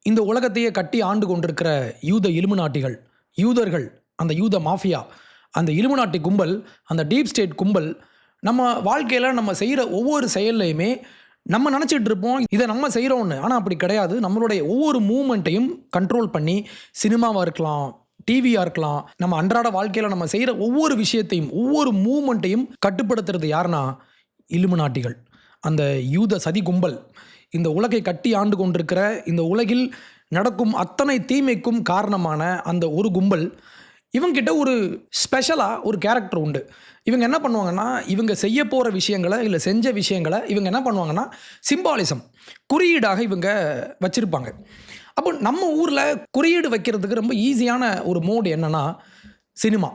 இந்த உலகத்தையே கட்டி ஆண்டு கொண்டிருக்கிற யூத இலுமினாட்டிகள், யூதர்கள், அந்த யூத மாஃபியா, அந்த இலுமினாட்டி கும்பல், அந்த டீப் ஸ்டேட் கும்பல் நம்ம வாழ்க்கையில் நம்ம செய்கிற ஒவ்வொரு செயல்லையுமே நம்ம நினச்சிட்டு இருப்போம் இதை நம்ம செய்கிறோன்னு. ஆனால் அப்படி கிடையாது. நம்மளுடைய ஒவ்வொரு மூமெண்ட்டையும் கண்ட்ரோல் பண்ணி, சினிமாவாக இருக்கலாம், டிவியாக இருக்கலாம், நம்ம அன்றாட வாழ்க்கையில் நம்ம செய்கிற ஒவ்வொரு விஷயத்தையும், ஒவ்வொரு மூமெண்ட்டையும் கட்டுப்படுத்துறது யாருன்னா இலுமினாட்டிகள், அந்த யூத சதி கும்பல். இந்த உலகை கட்டி ஆண்டு கொண்டிருக்கிற, இந்த உலகில் நடக்கும் அத்தனை தீமைக்கும் காரணமான அந்த ஒரு கும்பல், இவங்கிட்ட ஒரு ஸ்பெஷலாக ஒரு கேரக்டர் உண்டு. இவங்க என்ன பண்ணுவாங்கன்னா, இவங்க செய்ய போகிற விஷயங்களை, இல்லை செஞ்ச விஷயங்களை இவங்க என்ன பண்ணுவாங்கன்னா, சிம்பாலிசம், குறியீடாக இவங்க வச்சுருப்பாங்க. அப்போ நம்ம ஊரில் குறியீடு வைக்கிறதுக்கு ரொம்ப ஈஸியான ஒரு மோடு என்னென்னா சினிமா.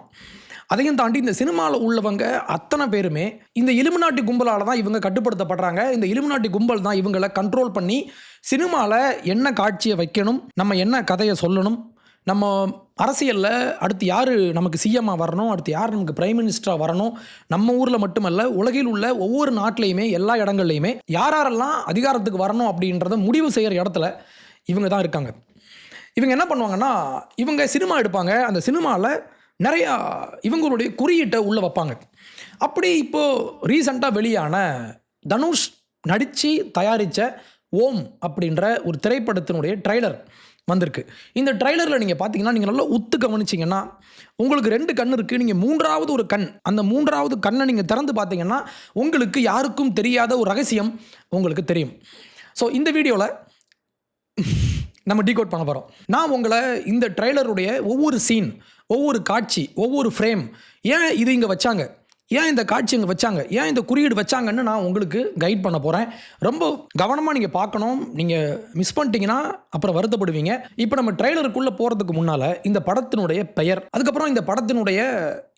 அதையும் தாண்டி இந்த சினிமாவில் உள்ளவங்க அத்தனை பேருமே இந்த இலுமினாட்டி கும்பலால் தான் இவங்க கட்டுப்படுத்தப்படுறாங்க. இந்த இலுமினாட்டி கும்பல் தான் இவங்களை கண்ட்ரோல் பண்ணி சினிமாவில் என்ன காட்சியை வைக்கணும், நம்ம என்ன கதையை சொல்லணும், நம்ம அரசியலில் அடுத்து யார் நமக்கு சிஎம்மாக வரணும், அடுத்து யார் நமக்கு பிரைம் மினிஸ்டராக வரணும், நம்ம ஊரில் மட்டுமல்ல உலகில் உள்ள ஒவ்வொரு நாட்டிலையுமே எல்லா இடங்கள்லையுமே யாரெல்லாம் அதிகாரத்துக்கு வரணும் அப்படின்றத முடிவு செய்கிற இடத்துல இவங்க தான் இருக்காங்க. இவங்க என்ன பண்ணுவாங்கன்னா, இவங்க சினிமா எடுப்பாங்க. அந்த சினிமாவில் நிறையா இவங்களுடைய குறியீட்டை உள்ளே வைப்பாங்க. அப்படி இப்போது ரீசண்டாக வெளியான தனுஷ் நடித்து தயாரித்த ஓம் அப்படின்ற ஒரு திரைப்படத்தினுடைய ட்ரைலர் வந்திருக்கு. இந்த ட்ரைலரில் நீங்கள் பார்த்தீங்கன்னா, நீங்கள் நல்லா உத்து கவனிச்சிங்கன்னா, உங்களுக்கு 2 கண் இருக்குது. நீங்கள் 3வது ஒரு கண், அந்த 3வது கண்ணை நீங்கள் திறந்து பார்த்தீங்கன்னா உங்களுக்கு யாருக்கும் தெரியாத ஒரு ரகசியம் உங்களுக்கு தெரியும். ஸோ இந்த வீடியோவில் நம்ம டீகோட் பண்ண போகிறோம். நான் உங்களை இந்த ட்ரைலருடைய ஒவ்வொரு சீன், ஒவ்வொரு காட்சி, ஒவ்வொரு ஃப்ரேம், ஏன் இது இங்கே வச்சாங்க, ஏன் இந்த காட்சி இங்கே வச்சாங்க, ஏன் இந்த குறியீடு வச்சாங்கன்னு நான் உங்களுக்கு கைட் பண்ண போகிறேன். ரொம்ப கவனமாக நீங்கள் பார்க்கணும். நீங்கள் மிஸ் பண்ணிட்டீங்கன்னா அப்புறம் வருத்தப்படுவீங்க. இப்போ நம்ம ட்ரைலருக்குள்ளே போகிறதுக்கு முன்னால் இந்த படத்தினுடைய பெயர், அதுக்கப்புறம் இந்த படத்தினுடைய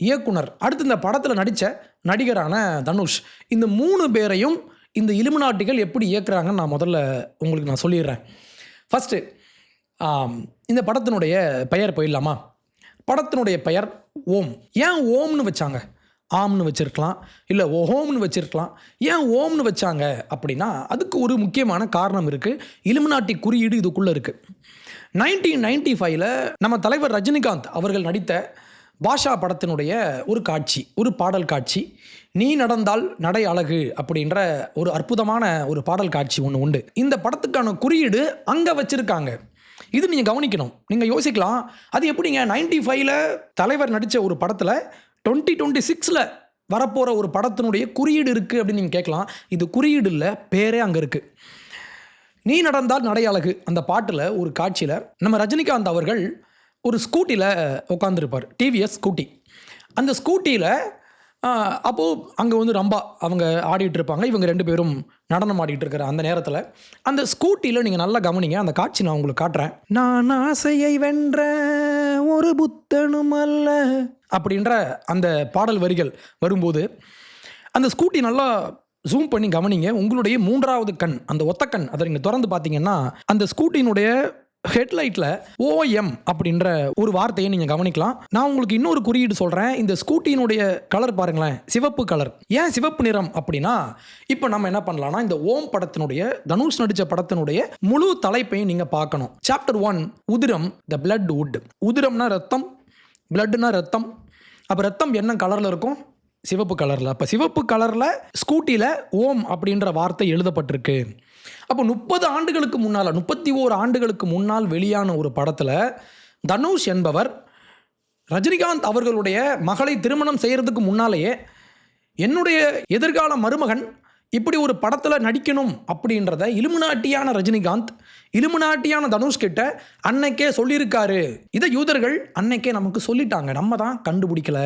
இயக்குனர், அடுத்து இந்த படத்தில் நடித்த நடிகரான தனுஷ், இந்த 3 பேரையும் இந்த இலுமினாட்டிகள் எப்படி இயக்குறாங்கன்னு நான் முதல்ல உங்களுக்கு நான் சொல்லிடுறேன். ஃபஸ்ட்டு இந்த படத்தினுடைய பெயர் போயிடலாமா? படத்தினுடைய பெயர் ஓம். ஏன் ஓம்னு வச்சாங்க? ஆம்னு வச்சுருக்கலாம், இல்லை ஓஹோம்னு வச்சுருக்கலாம். ஏன் ஓம்னு வச்சாங்க அப்படின்னா அதுக்கு ஒரு முக்கியமான காரணம் இருக்குது. இலுமினாட்டி குறியீடு இதுக்குள்ளே இருக்குது. 1995 நம்ம தலைவர் ரஜினிகாந்த் அவர்கள் நடித்த பாஷா படத்தினுடைய ஒரு காட்சி, ஒரு பாடல் காட்சி, நீ நடந்தால் நடை அழகு அப்படின்ற ஒரு அற்புதமான ஒரு பாடல் காட்சி ஒன்று உண்டு. இந்த படத்துக்கான குறியீடு அங்கே வச்சுருக்காங்க. இது நீங்கள் கவனிக்கணும். நீங்கள் யோசிக்கலாம், அது எப்படிங்க 95 தலைவர் நடித்த ஒரு படத்தில் 2026 வரப்போகிற ஒரு படத்தினுடைய குறியீடு இருக்குது அப்படின்னு நீங்கள் கேட்கலாம். இது குறியீடு இல்லை, பேரே அங்கே இருக்குது. நீ நடந்தால் நடை அழகு அந்த பாட்டில் ஒரு காட்சியில் நம்ம ரஜினிகாந்த் அவர்கள் ஒரு ஸ்கூட்டியில் உட்காந்துருப்பார், டிவிஎஸ் ஸ்கூட்டி. அந்த ஸ்கூட்டியில் அப்போது அங்கே வந்து ரம்பா அவங்க ஆடிட்டு இருப்பாங்க. இவங்க 2 பேரும் நடனம் ஆடிட்டு இருக்கிற அந்த நேரத்தில் அந்த ஸ்கூட்டியில் நீங்கள் நல்லா கவனிங்க, அந்த காட்சி நான் உங்களுக்கு காட்டுறேன். நான் ஆசையை வென்ற ஒரு புத்தனும் அல்ல அப்படின்ற அந்த பாடல் வரிகள் வரும்போது அந்த ஸ்கூட்டி நல்லா ஜூம் பண்ணி கவனிங்க. உங்களுடைய 3வது கண், அந்த ஒத்த கண், அதை நீங்கள் திறந்து பார்த்தீங்கன்னா அந்த ஸ்கூட்டினுடைய ஹெட்லைட்டில் ஓஎம் அப்படின்ற ஒரு வார்த்தையை நீங்கள் கவனிக்கலாம். நான் உங்களுக்கு இன்னொரு குறியீடு சொல்கிறேன். இந்த ஸ்கூட்டியினுடைய கலர் பாருங்களேன், சிவப்பு கலர். ஏன் சிவப்பு நிறம் அப்படின்னா, இப்போ நம்ம என்ன பண்ணலாம்னா இந்த ஓம் படத்தினுடைய, தனுஷ் நடித்த படத்தினுடைய முழு தலைப்பையும் நீங்கள் பார்க்கணும். சாப்டர் 1 உதிரம், த பிளட் வுட். உதிரம்னா ரத்தம், பிளட்னா ரத்தம். அப்போ ரத்தம் என்ன கலரில் இருக்கும்? சிவப்பு கலரில். அப்போ சிவப்பு கலரில் ஸ்கூட்டியில் ஓம் அப்படின்ற வார்த்தை எழுதப்பட்டிருக்கு. அப்போ 30 ஆண்டுகளுக்கு முன்னால், 31 ஆண்டுகளுக்கு முன்னால் வெளியான ஒரு படத்தில் தனுஷ் என்பவர் ரஜினிகாந்த் அவர்களுடைய மகளை திருமணம் செய்கிறதுக்கு முன்னாலேயே என்னுடைய எதிர்கால மருமகன் இப்படி ஒரு படத்தில் நடிக்கணும் அப்படின்றத இலுமினாட்டியான ரஜினிகாந்த், இலுமினாட்டியான தனுஷ்கிட்ட அன்னைக்கே சொல்லியிருக்காரு. இதை யூதர்கள் அன்னைக்கே நமக்கு சொல்லிட்டாங்க, நம்ம தான் கண்டுபிடிக்கல.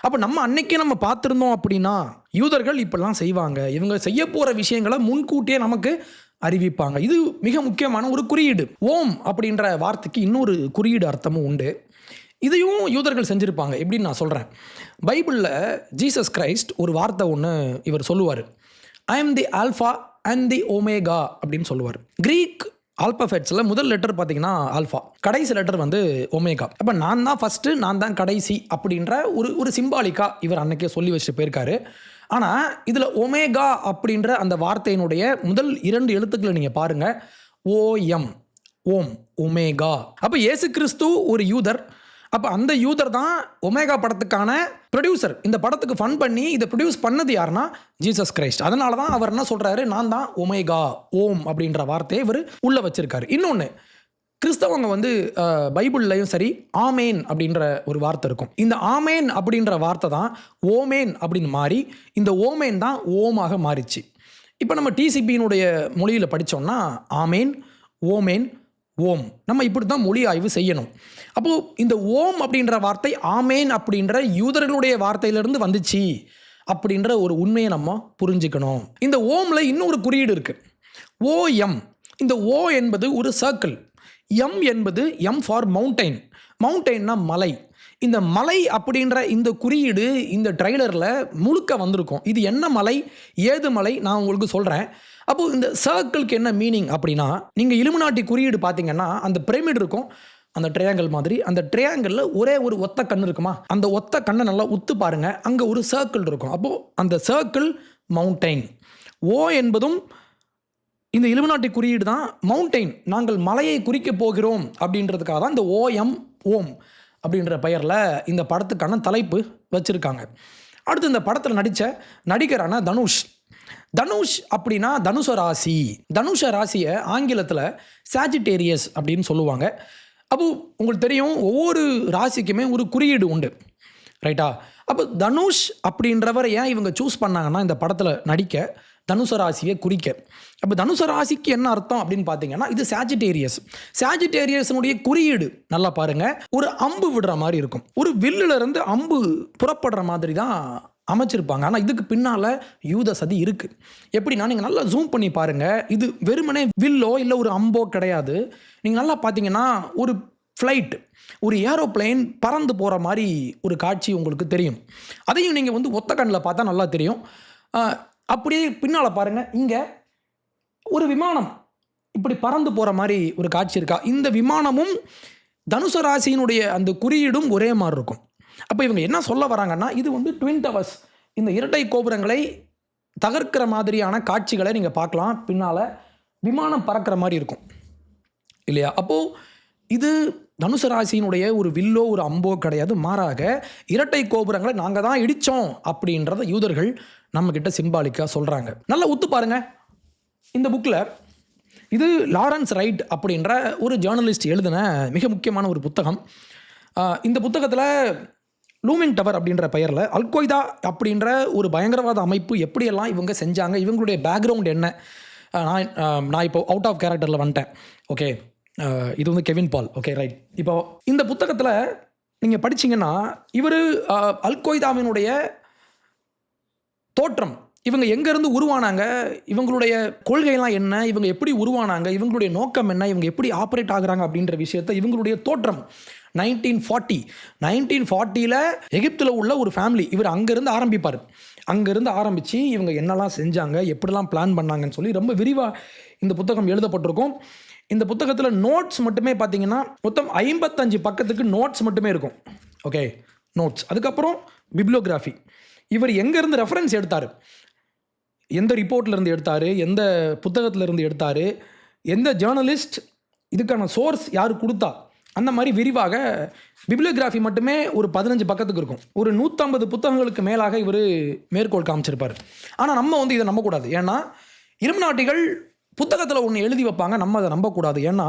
அப்போ நம்ம அன்னைக்கே நம்ம பார்த்துருந்தோம் அப்படின்னா யூதர்கள் இப்படிலாம் செய்வாங்க, இவங்க செய்ய போகிற விஷயங்களை முன்கூட்டியே நமக்கு அறிவிப்பாங்க. இது மிக முக்கியமான ஒரு குறியீடு. ஓம் அப்படின்ற வார்த்தைக்கு இன்னொரு குறியீடு அர்த்தமும் உண்டு. இதையும் யூதர்கள் செஞ்சுருப்பாங்க. எப்படின்னு நான் சொல்கிறேன். பைபிளில் ஜீசஸ் கிரைஸ்ட் ஒரு வார்த்தை ஒன்று இவர் சொல்லுவார். I am the alpha and the omega அப்படின்னு சொல்லுவார். கிரீக் ஆல்பபெட்ஸில் முதல் லெட்டர் பார்த்தீங்கன்னா ஆல்ஃபா, கடைசி லெட்டர் வந்து ஒமேகா. அப்போ நான் தான் ஃபஸ்ட்டு, நான் தான் கடைசி அப்படின்ற ஒரு சிம்பாலிக்காக இவர் அன்னைக்கே சொல்லி வச்சுட்டு போயிருக்காரு. ஆனால் இதில் ஒமேகா அப்படின்ற அந்த வார்த்தையினுடைய முதல் 2 எழுத்துக்களை நீங்கள் பாருங்கள். ஓஎம் ஓம், ஒமேகா. அப்போ இயேசு கிறிஸ்து ஒரு யூதர். அப்போ அந்த யூதர் தான் ஒமேகா படத்துக்கான ப்ரொடியூசர். இந்த படத்துக்கு ஃபண்ட் பண்ணி இதை ப்ரொடியூஸ் பண்ணது யாருன்னா ஜீசஸ் கிரைஸ்ட். அதனால தான் அவர் என்ன சொல்கிறாரு, நான் தான் ஒமேகா, ஓம் அப்படின்ற வார்த்தையை இவர் உள்ளே வச்சிருக்காரு. இன்னொன்று, கிறிஸ்தவங்க வந்து பைபிள்லையும் சரி ஆமேன் அப்படின்ற ஒரு வார்த்தை இருக்கும். இந்த ஆமேன் அப்படின்ற வார்த்தை தான் ஓமேன் அப்படின்னு மாறி இந்த ஓமேன் தான் ஓமாக மாறிச்சு. இப்போ நம்ம டிசிபியினுடைய மொழியில் படித்தோம்னா ஆமேன், ஓமேன், ஓம். நம்ம இப்படி தான் மொழி ஆய்வு செய்யணும். அப்போது இந்த ஓம் அப்படின்ற வார்த்தை ஆமேன் அப்படின்ற யூதர்களுடைய வார்த்தையிலிருந்து வந்துச்சு அப்படின்ற ஒரு உண்மையை நம்ம புரிஞ்சுக்கணும். இந்த ஓமில் இன்னொரு குறியீடு இருக்குது, ஓஎம். இந்த ஓ என்பது ஒரு சர்க்கிள், எம் என்பது எம் ஃபார் மவுண்டைன். மவுண்டைன்னா மலை. இந்த மலை அப்படின்ற இந்த குறியீடு இந்த ட்ரைலரில் முழுக்க வந்திருக்கும். இது என்ன மலை, ஏது மலை, நான் உங்களுக்கு சொல்கிறேன். அப்போது இந்த சர்க்கிளுக்கு என்ன மீனிங் அப்படின்னா, நீங்கள் இலுமினாட்டி குறியீடு பார்த்தீங்கன்னா அந்த பிரமிட் இருக்கும், அந்த ட்ரையாங்கிள் மாதிரி. அந்த ட்ரையாங்கிளில் ஒரே ஒரு ஒத்த கண் இருக்குமா, அந்த ஒத்த கண்ணை நல்லா உத்து பாருங்கள், அங்கே ஒரு சர்க்கிள் இருக்கும். அப்போது அந்த சர்க்கிள் மவுண்டைன். ஓ என்பதும் இந்த இலுமினாட்டி குறியீடு தான் மவுண்டைன், நாங்கள் மலையை குறிக்க போகிறோம் அப்படின்றதுக்காக தான் இந்த ஓஎம், ஓம் அப்படின்ற பெயரில் இந்த படத்துக்கான தலைப்பு வச்சுருக்காங்க. அடுத்து இந்த படத்தில் நடித்த நடிகரான தனுஷ். தனுஷ் அப்படின்னா தனுஷ ராசி. தனுஷ ராசியை ஆங்கிலத்தில் சாஜிடேரியஸ் அப்படின்னு சொல்லுவாங்க. அப்போ உங்களுக்கு தெரியும், ஒவ்வொரு ராசிக்குமே ஒரு குறியீடு உண்டு, ரைட்டா? அப்போ தனுஷ் அப்படின்றவரை ஏன் இவங்க சூஸ் பண்ணாங்கன்னா இந்த படத்தில் நடிக்க, தனுச ராசியை குறிக்க. அப்போ தனுச ராசிக்கு என்ன அர்த்தம் அப்படின்னு பார்த்தீங்கன்னா, இது சாஜிடேரியஸ். சாஜிடேரியஸனுடைய குறியீடு நல்லா பாருங்கள், ஒரு அம்பு விடுற மாதிரி இருக்கும். ஒரு வில்லிலிருந்து அம்பு புறப்படுற மாதிரி தான் அமைச்சிருப்பாங்க. ஆனால் இதுக்கு பின்னால் யூத சதி இருக்குது. எப்படின்னா, நீங்கள் நல்லா ஜூம் பண்ணி பாருங்கள், இது வெறுமனே வில்லோ இல்லை ஒரு அம்போ கிடையாது. நீங்கள் நல்லா பார்த்தீங்கன்னா ஒரு ஃப்ளைட், ஒரு ஏரோப்ளைன் பறந்து போகிற மாதிரி ஒரு காட்சி உங்களுக்கு தெரியும். அதையும் நீங்கள் வந்து ஒத்த கண்ணில் பார்த்தா நல்லா தெரியும். அப்படியே பின்னால் பாருங்கள், இங்கே ஒரு விமானம் இப்படி பறந்து போகிற மாதிரி ஒரு காட்சி இருக்கா. இந்த விமானமும் தனுச ராசியினுடைய அந்த குறியீடும் ஒரே மாதிரி இருக்கும். அப்போ இவங்க என்ன சொல்ல வராங்கன்னா, இது வந்து ட்வின் டவர்ஸ், இந்த இரட்டை கோபுரங்களை தகர்க்கிற மாதிரியான காட்சிகளை நீங்கள் பார்க்கலாம். பின்னால் விமானம் பறக்கிற மாதிரி இருக்கும் இல்லையா? அப்போது இது தனுச ராசியினுடைய ஒரு வில்லோ ஒரு அம்போ கிடையாது. மாறாக இரட்டை கோபுரங்களை நாங்கள் தான் இடித்தோம் அப்படின்றத யூதர்கள் நம்மக்கிட்ட சிம்பாலிக்காக சொல்கிறாங்க. நல்லா ஒத்து பாருங்கள், இந்த புக்கில் இது லாரன்ஸ் ரைட் அப்படின்ற ஒரு ஜேர்னலிஸ்ட் எழுதின மிக முக்கியமான ஒரு புத்தகம். இந்த புத்தகத்தில் லூமிங் டவர் அப்படின்ற பெயரில் அல்கொய்தா அப்படின்ற ஒரு பயங்கரவாத அமைப்பு எப்படியெல்லாம் இவங்க செஞ்சாங்க, இவங்களுடைய பேக்ரவுண்ட் என்ன. நான் இப்போ அவுட் ஆஃப் கேரக்டரில் வந்துட்டேன். ஓகே, இது வந்து கெவின் பால். Okay, right. இப்போ இந்த புத்தகத்தில் நீங்கள் படிச்சிங்கன்னா, இவர் அல்கொய்தாவினுடைய தோற்றம், இவங்க எங்கேருந்து உருவானாங்க, இவங்களுடைய கொள்கைலாம் என்ன, இவங்க எப்படி உருவானாங்க, இவங்களுடைய நோக்கம் என்ன, இவங்க எப்படி ஆப்ரேட் ஆகுறாங்க அப்படின்ற விஷயத்தை, இவங்களுடைய தோற்றம் 1940 எகிப்தில் உள்ள ஒரு ஃபேமிலி, இவர் அங்கேருந்து ஆரம்பிப்பார். அங்கேருந்து ஆரம்பித்து இவங்க என்னெல்லாம் செஞ்சாங்க, எப்படிலாம் பிளான் பண்ணாங்கன்னு சொல்லி ரொம்ப விரிவாக இந்த புத்தகம் எழுதப்பட்டிருக்கும். இந்த புத்தகத்தில் நோட்ஸ் மட்டுமே பார்த்தீங்கன்னா மொத்தம் 55 பக்கத்துக்கு நோட்ஸ் மட்டுமே இருக்கும். Okay, notes. அதுக்கப்புறம் பிப்ளியோகிராஃபி, இவர் எங்கேருந்து ரெஃபரன்ஸ் எடுத்தார், எந்த ரிப்போர்ட்லேருந்து எடுத்தார், எந்த புத்தகத்திலேருந்து எடுத்தார், எந்த ஜேர்னலிஸ்ட், இதுக்கான சோர்ஸ் யார் கொடுத்தா, அந்த மாதிரி விரிவாக பிப்ளியோகிராஃபி மட்டுமே ஒரு 15 பக்கத்துக்கு இருக்கும். ஒரு 150 புத்தகங்களுக்கு மேலாக இவர் மேற்கோள் காமிச்சிருப்பார். ஆனால் நம்ம வந்து இதை நம்பக்கூடாது. ஏன்னா இலுமினாட்டிகள் புத்தகத்தில் ஒன்று எழுதி வைப்பாங்க, நம்ம அதை நம்பக்கூடாது. ஏன்னா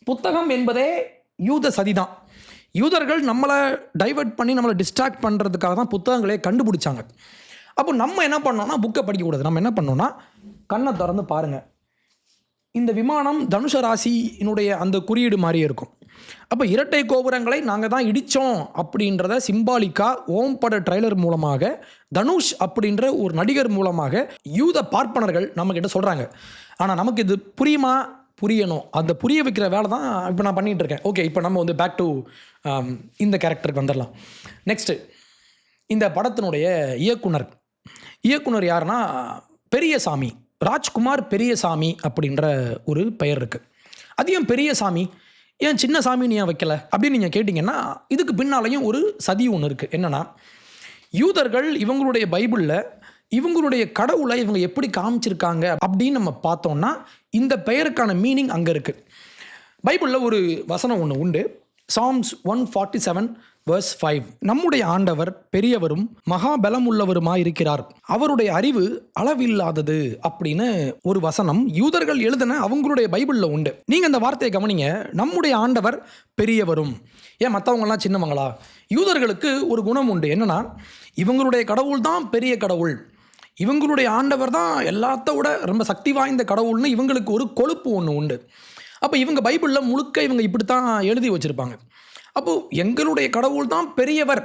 புத்தகம் என்பதே யூத சதி தான். யூதர்கள் நம்மளை டைவர்ட் பண்ணி நம்மளை டிஸ்ட்ராக்ட் பண்ணுறதுக்காக தான் புத்தகங்களே கண்டுபிடிச்சாங்க. அப்போ நம்ம என்ன பண்ணோம்னா புக்கை படிக்கக்கூடாது. நம்ம என்ன பண்ணோம்னா கண்ணை திறந்து பாருங்கள், இந்த விமானம் தனுஷ ராசியினுடைய அந்த குறியீடு மாதிரியே இருக்கும். அப்போ இரட்டை கோபுரங்களை நாங்கள் தான் இடித்தோம் அப்படின்றத சிம்பாலிக்காக ஓம் பட ட்ரைலர் மூலமாக, தனுஷ் அப்படின்ற ஒரு நடிகர் மூலமாக யூத பார்ப்பனர்கள் நம்மக்கிட்ட சொல்கிறாங்க. ஆனால் நமக்கு இது புரியுமா, புரியணும். அந்த புரிய வைக்கிற வேலை தான் இப்போ நான் பண்ணிகிட்டு இருக்கேன். ஓகே, இப்போ நம்ம வந்து பேக் டு இந்த கேரக்டருக்கு வந்துடலாம். நெக்ஸ்ட்டு, இந்த படத்தினுடைய இயக்குனர் யாருன்னா பெரியசாமி, ராஜ்குமார் பெரியசாமி அப்படின்ற ஒரு பெயர் இருக்குது. அது ஏன் பெரியசாமி, ஏன் சின்ன சாமின்னு ஏன் வைக்கல அப்படின்னு நீங்கள் கேட்டிங்கன்னா, இதுக்கு பின்னாலையும் ஒரு சதி ஒன்று இருக்குது. என்னென்னா, யூதர்கள் இவங்களுடைய பைபிளில் இவங்களுடைய கடவுளை இவங்க எப்படி காமிச்சிருக்காங்க அப்படின்னு நம்ம பார்த்தோம்னா இந்த பெயருக்கான மீனிங் அங்கே இருக்குது. பைபிளில் ஒரு வசனம் ஒன்று உண்டு. Psalms 147 verse 5. நம்முடைய ஆண்டவர் பெரியவரும் மகாபலம் உள்ளவருமாயிருக்கிறார், அவருடைய அறிவு அளவில்லாதது அப்படின்னு ஒரு வசனம் யூதர்கள் எழுதின அவங்களுடைய பைபிளில் உண்டு. நீங்கள் அந்த வார்த்தையை கவனிங்க. நம்முடைய ஆண்டவர் பெரியவரும். ஏன் மற்றவங்கலாம் சின்னவங்களா? யூதர்களுக்கு ஒரு குணம் உண்டு. என்னன்னா, இவங்களுடைய கடவுள் தான் பெரிய கடவுள், இவங்களுடைய ஆண்டவர் தான் எல்லாத்த விட ரொம்ப சக்தி வாய்ந்த கடவுள்னு இவங்களுக்கு ஒரு கொழுப்பு ஒன்று உண்டு. அப்போ இவங்க பைபிளில் முழுக்க இவங்க இப்படித்தான் எழுதி வச்சுருப்பாங்க. அப்போது எங்களுடைய கடவுள் தான் பெரியவர்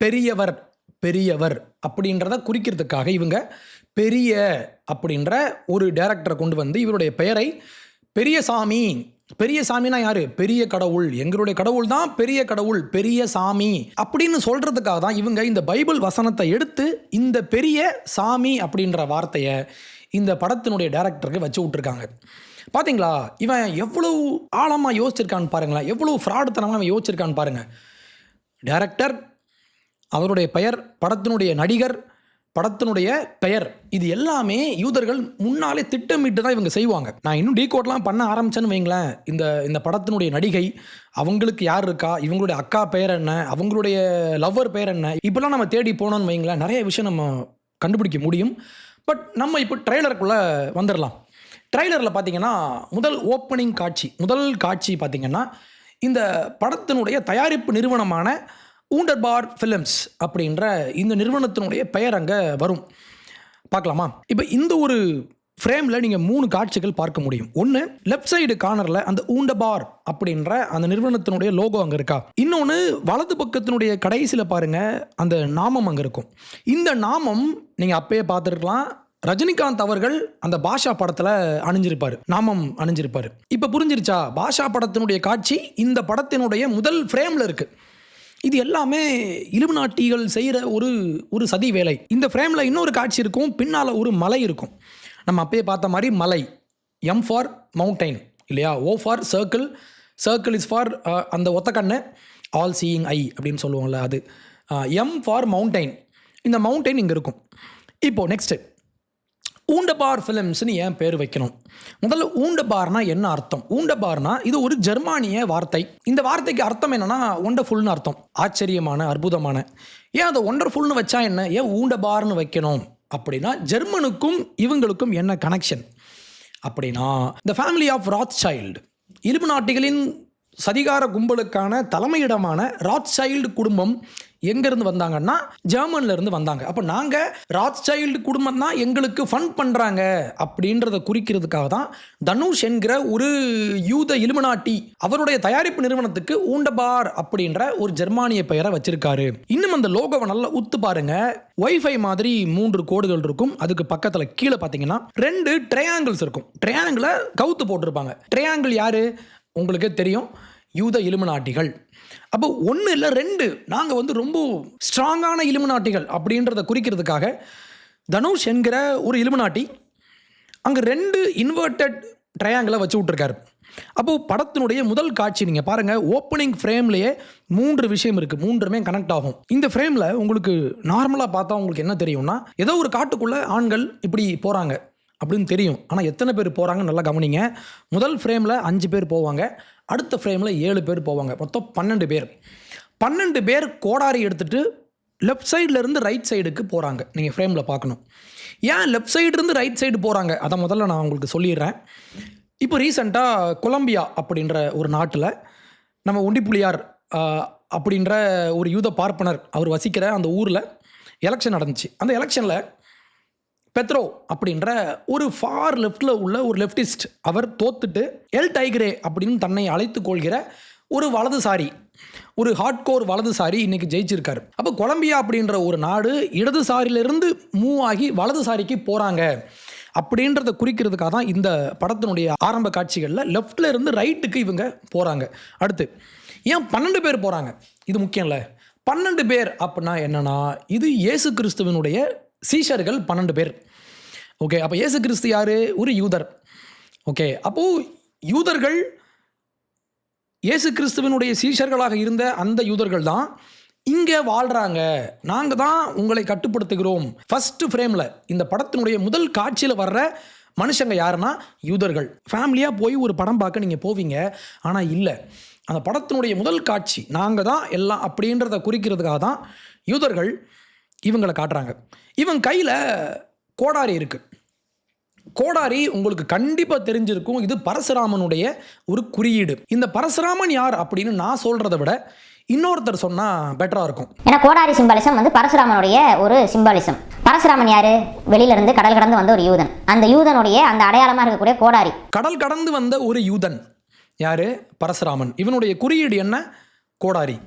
பெரியவர் பெரியவர் அப்படின்றத குறிக்கிறதுக்காக இவங்க பெரிய அப்படின்ற ஒரு டைரக்டரை கொண்டு வந்து இவருடைய பெயரை பெரிய சாமி, பெரிய சாமினா யாரு? பெரிய கடவுள், எங்களுடைய கடவுள் தான் பெரிய கடவுள், பெரிய சாமி அப்படின்னு சொல்கிறதுக்காக தான் இவங்க இந்த பைபிள் வசனத்தை எடுத்து இந்த பெரிய சாமி அப்படின்ற வார்த்தையை இந்த படத்தினுடைய டைரக்டருக்கு வச்சு விட்ருக்காங்க. பார்த்தீங்களா, இவன் எவ்வளவு ஆழமாக யோசிச்சிருக்கான்னு பாருங்களேன், எவ்வளவு ஃப்ராடுத்தனமாக அவன் யோசிச்சிருக்கான்னு பாருங்கள். டைரக்டர், அவருடைய பெயர், படத்தினுடைய நடிகர், படத்தினுடைய பெயர், இது எல்லாமே யூதர்கள் முன்னாலே திட்டமிட்டு தான் இவங்க செய்வாங்க. நான் இன்னும் டீகோட்லாம் பண்ண ஆரம்பிச்சேன்னு வைங்களேன், இந்த படத்தினுடைய நடிகை, அவங்களுக்கு யார் இருக்கா, இவங்களுடைய அக்கா பெயர் என்ன, அவங்களுடைய லவ்வர் பெயர் என்ன, இப்போலாம் நம்ம தேடி போனோன்னு வைங்களேன், நிறைய விஷயம் நம்ம கண்டுபிடிக்க முடியும். பட் நம்ம இப்போ ட்ரெய்லருக்குள்ளே வந்துடலாம். ட்ரெய்லரில் பார்த்தீங்கன்னா முதல் காட்சி பார்த்தீங்கன்னா இந்த படத்தினுடைய தயாரிப்பு நிறுவனமான ஊண்டர்பார் ஃபிலிம்ஸ் அப்படின்ற இந்த நிறுவனத்தினுடைய பெயர் அங்கே வரும். பார்க்கலாமா? இப்போ இந்த ஒரு ஃப்ரேமில் நீங்கள் 3 காட்சிகள் பார்க்க முடியும். ஒன்று, லெஃப்ட் சைடு கார்னரில் அந்த ஊண்டபார் அப்படின்ற அந்த நிறுவனத்தினுடைய லோகோ அங்கே இருக்கா. இன்னொன்று, வலது பக்கத்தினுடைய கடைசியில் பாருங்கள், அந்த நாமம் அங்கே இருக்கும். இந்த நாமம் நீங்கள் அப்பயே பார்த்துருக்கலாம், ரஜினிகாந்த் அவர்கள் அந்த பாஷா படத்தில் நாமம் அணிஞ்சிருப்பார். இப்போ புரிஞ்சிருச்சா? பாஷா படத்தினுடைய காட்சி இந்த படத்தினுடைய முதல் ஃப்ரேமில் இருக்குது. இது எல்லாமே இலுமினாட்டிகள் செய்கிற ஒரு சதி வேலை. இந்த ஃப்ரேமில் இன்னொரு காட்சி இருக்கும், பின்னால் ஒரு மலை இருக்கும். நம்ம அப்பயே பார்த்த மாதிரி மலை. M ஃபார் மவுண்டைன் இல்லையா? O for circle, circle is for அந்த ஒத்தக்கண்ணு, ஆல் சீயிங் ஐ அப்படின்னு சொல்லுவோம்ல அது. M for mountain. இந்த மவுண்டைன் இங்கே இருக்கும். இப்போது நெக்ஸ்ட்டு, ஊண்டபார் ஃபிலிம்ஸ்னு ஏன் பேர் வைக்கணும்? முதல்ல ஊண்டபார்னா என்ன அர்த்தம்? ஊண்டபார்னா இது ஒரு ஜெர்மானிய வார்த்தை. இந்த வார்த்தைக்கு அர்த்தம் என்னன்னா ஒண்டர்ஃபுல்னு அர்த்தம், ஆச்சரியமான, அற்புதமான. ஏன் அதை ஒண்டர்ஃபுல்னு வச்சா என்ன, ஏன் ஊண்டபார்னு வைக்கணும் அப்படின்னா, ஜெர்மனுக்கும் இவங்களுக்கும் என்ன கனெக்ஷன் அப்படின்னா, த ஃபேமிலி ஆஃப் ராத்சைல்டு, இலுமினாட்டிகளின் சதிகார கும்பலுக்கான தலைமையிடமான ராத்சைல்டு குடும்பம் எங்கேருந்து வந்தாங்கன்னா ஜெர்மன்லேருந்து வந்தாங்க. அப்போ நாங்கள் ராத்சைல்டு குடும்பம் தான் எங்களுக்கு ஃபண்ட் பண்ணுறாங்க அப்படின்றத குறிக்கிறதுக்காக தான் தனுஷ் என்கிற ஒரு யூத இலுமினாட்டி அவருடைய தயாரிப்பு நிறுவனத்துக்கு ஊண்டபார் அப்படின்ற ஒரு ஜெர்மானிய பெயரை வச்சிருக்காரு. இன்னும் அந்த லோகோவை நல்லா உத்து பாருங்க, வைஃபை மாதிரி 3 கோடுகள் இருக்கும். அதுக்கு பக்கத்தில் கீழே பார்த்தீங்கன்னா 2 ட்ரையாங்கிள்ஸ் இருக்கும். ட்ரையாங்கிளை கவுத்து போட்டிருப்பாங்க. ட்ரையாங்கிள் யாரு உங்களுக்கே தெரியும், யூத இலுமினாட்டிகள். அப்போ 1 இல்லை 2, நாங்கள் ரொம்ப ஸ்ட்ராங்கான இலுமினாட்டிகள் அப்படின்றத குறிக்கிறதுக்காக தனுஷ் என்கிற ஒரு இலுமினாட்டி அங்கே 2 இன்வெர்டட் ட்ரையாங்கிளை வச்சு விட்ருக்காரு. அப்போது படத்தினுடைய முதல் காட்சி நீங்கள் பாருங்கள், ஓப்பனிங் ஃப்ரேம்லேயே 3 விஷயம் இருக்குது, 3மே கனெக்ட் ஆகும். இந்த ஃப்ரேமில் உங்களுக்கு நார்மலாக பார்த்தா உங்களுக்கு என்ன தெரியும்னா, ஏதோ ஒரு காட்டுக்குள்ளே ஆண்கள் இப்படி போகிறாங்க அப்படின்னு தெரியும். ஆனால் எத்தனை பேர் போகிறாங்கன்னு நல்லா கவனிங்க. முதல் ஃப்ரேமில் 5 பேர் போவாங்க, அடுத்த ஃப்ரேமில் 7 பேர் போவாங்க, மொத்தம் 12 பேர். 12 பேர் கோடாரி எடுத்துகிட்டு லெஃப்ட் சைட்லேருந்து ரைட் சைடுக்கு போகிறாங்க. நீங்கள் ஃப்ரேமில் பார்க்கணும். ஏன் லெஃப்ட் சைடுலேருந்து ரைட் சைடு போகிறாங்க அதை முதல்ல நான் உங்களுக்கு சொல்லிடுறேன். இப்போ ரீசெண்டாக கொலம்பியா அப்படின்ற ஒரு நாட்டில் நம்ம ஒண்டிப்புலியார் அப்படின்ற ஒரு யூத பார்ப்பனர் அவர் வசிக்கிற அந்த ஊரில் எலெக்ஷன் நடந்துச்சு. அந்த எலெக்ஷனில் பெத்ரோ அப்படின்ற ஒரு ஃபார் லெஃப்டில் உள்ள ஒரு லெஃப்டிஸ்ட் அவர் தோத்துட்டு எல் டைக்ரே அப்படின்னு தன்னை அழைத்து கொள்கிற ஒரு வலதுசாரி, ஒரு ஹார்ட்கோர் வலதுசாரி இன்னைக்கு ஜெயிச்சிருக்காரு. அப்போ கொலம்பியா அப்படின்ற ஒரு நாடு இடதுசாரியிலிருந்து மூவ் ஆகி வலதுசாரிக்கு போகிறாங்க அப்படின்றத குறிக்கிறதுக்காக தான் இந்த படத்தினுடைய ஆரம்ப காட்சிகளில் லெஃப்டில் இருந்து ரைட்டுக்கு இவங்க போகிறாங்க. அடுத்து ஏன் 12 பேர் போகிறாங்க, இது முக்கியம் இல்லை. 12 பேர் அப்படின்னா என்னன்னா, இது இயேசு கிறிஸ்துவனுடைய சீஷர்கள் 12 பேர். ஓகே, அப்போ இயேசு கிறிஸ்து யார்? ஒரு யூதர். ஓகே, அப்போது யூதர்கள் இயேசு கிறிஸ்துவனுடைய சீஷர்களாக இருந்த அந்த யூதர்கள் தான் இங்கே வாழ்கிறாங்க, நாங்கள் தான் உங்களை கட்டுப்படுத்துகிறோம். ஃபஸ்ட்டு ஃப்ரேமில் இந்த படத்தினுடைய முதல் காட்சியில் வர்ற மனுஷங்க யாருன்னா யூதர்கள். ஃபேமிலியாக போய் ஒரு படம் பார்க்க நீங்கள் போவீங்க, ஆனால் இல்லை, அந்த படத்தினுடைய முதல் காட்சி நாங்கள் தான் எல்லாம் அப்படின்றத குறிக்கிறதுக்காக தான் யூதர்கள் இவங்களை காட்டுறாங்க. இவங்க கையில் கோடாரி இருக்குது. கோடாரி உங்களுக்கு கண்டிப்பாக தெரிஞ்சிருக்கும், இது பரசுராமனுடைய ஒரு குறியீடு. இந்த பரசுராமன் யார் அப்படின்னு நான் சொல்கிறத விட இன்னொருத்தர் சொன்னால் பெட்டராக இருக்கும். ஏன்னா கோடாரி சிம்பாலிசம் வந்து பரசுராமனுடைய ஒரு சிம்பாலிசம். பரசுராமன் யாரு? வெளியிலிருந்து கடல் கடந்து வந்த ஒரு யூதன். அந்த யூதனுடைய அந்த அடையாளமாக இருக்கக்கூடிய கோடாரி. கடல் கடந்து வந்த ஒரு யூதன் யாரு? பரசுராமன். இவனுடைய குறியீடு என்ன? கோடாரி.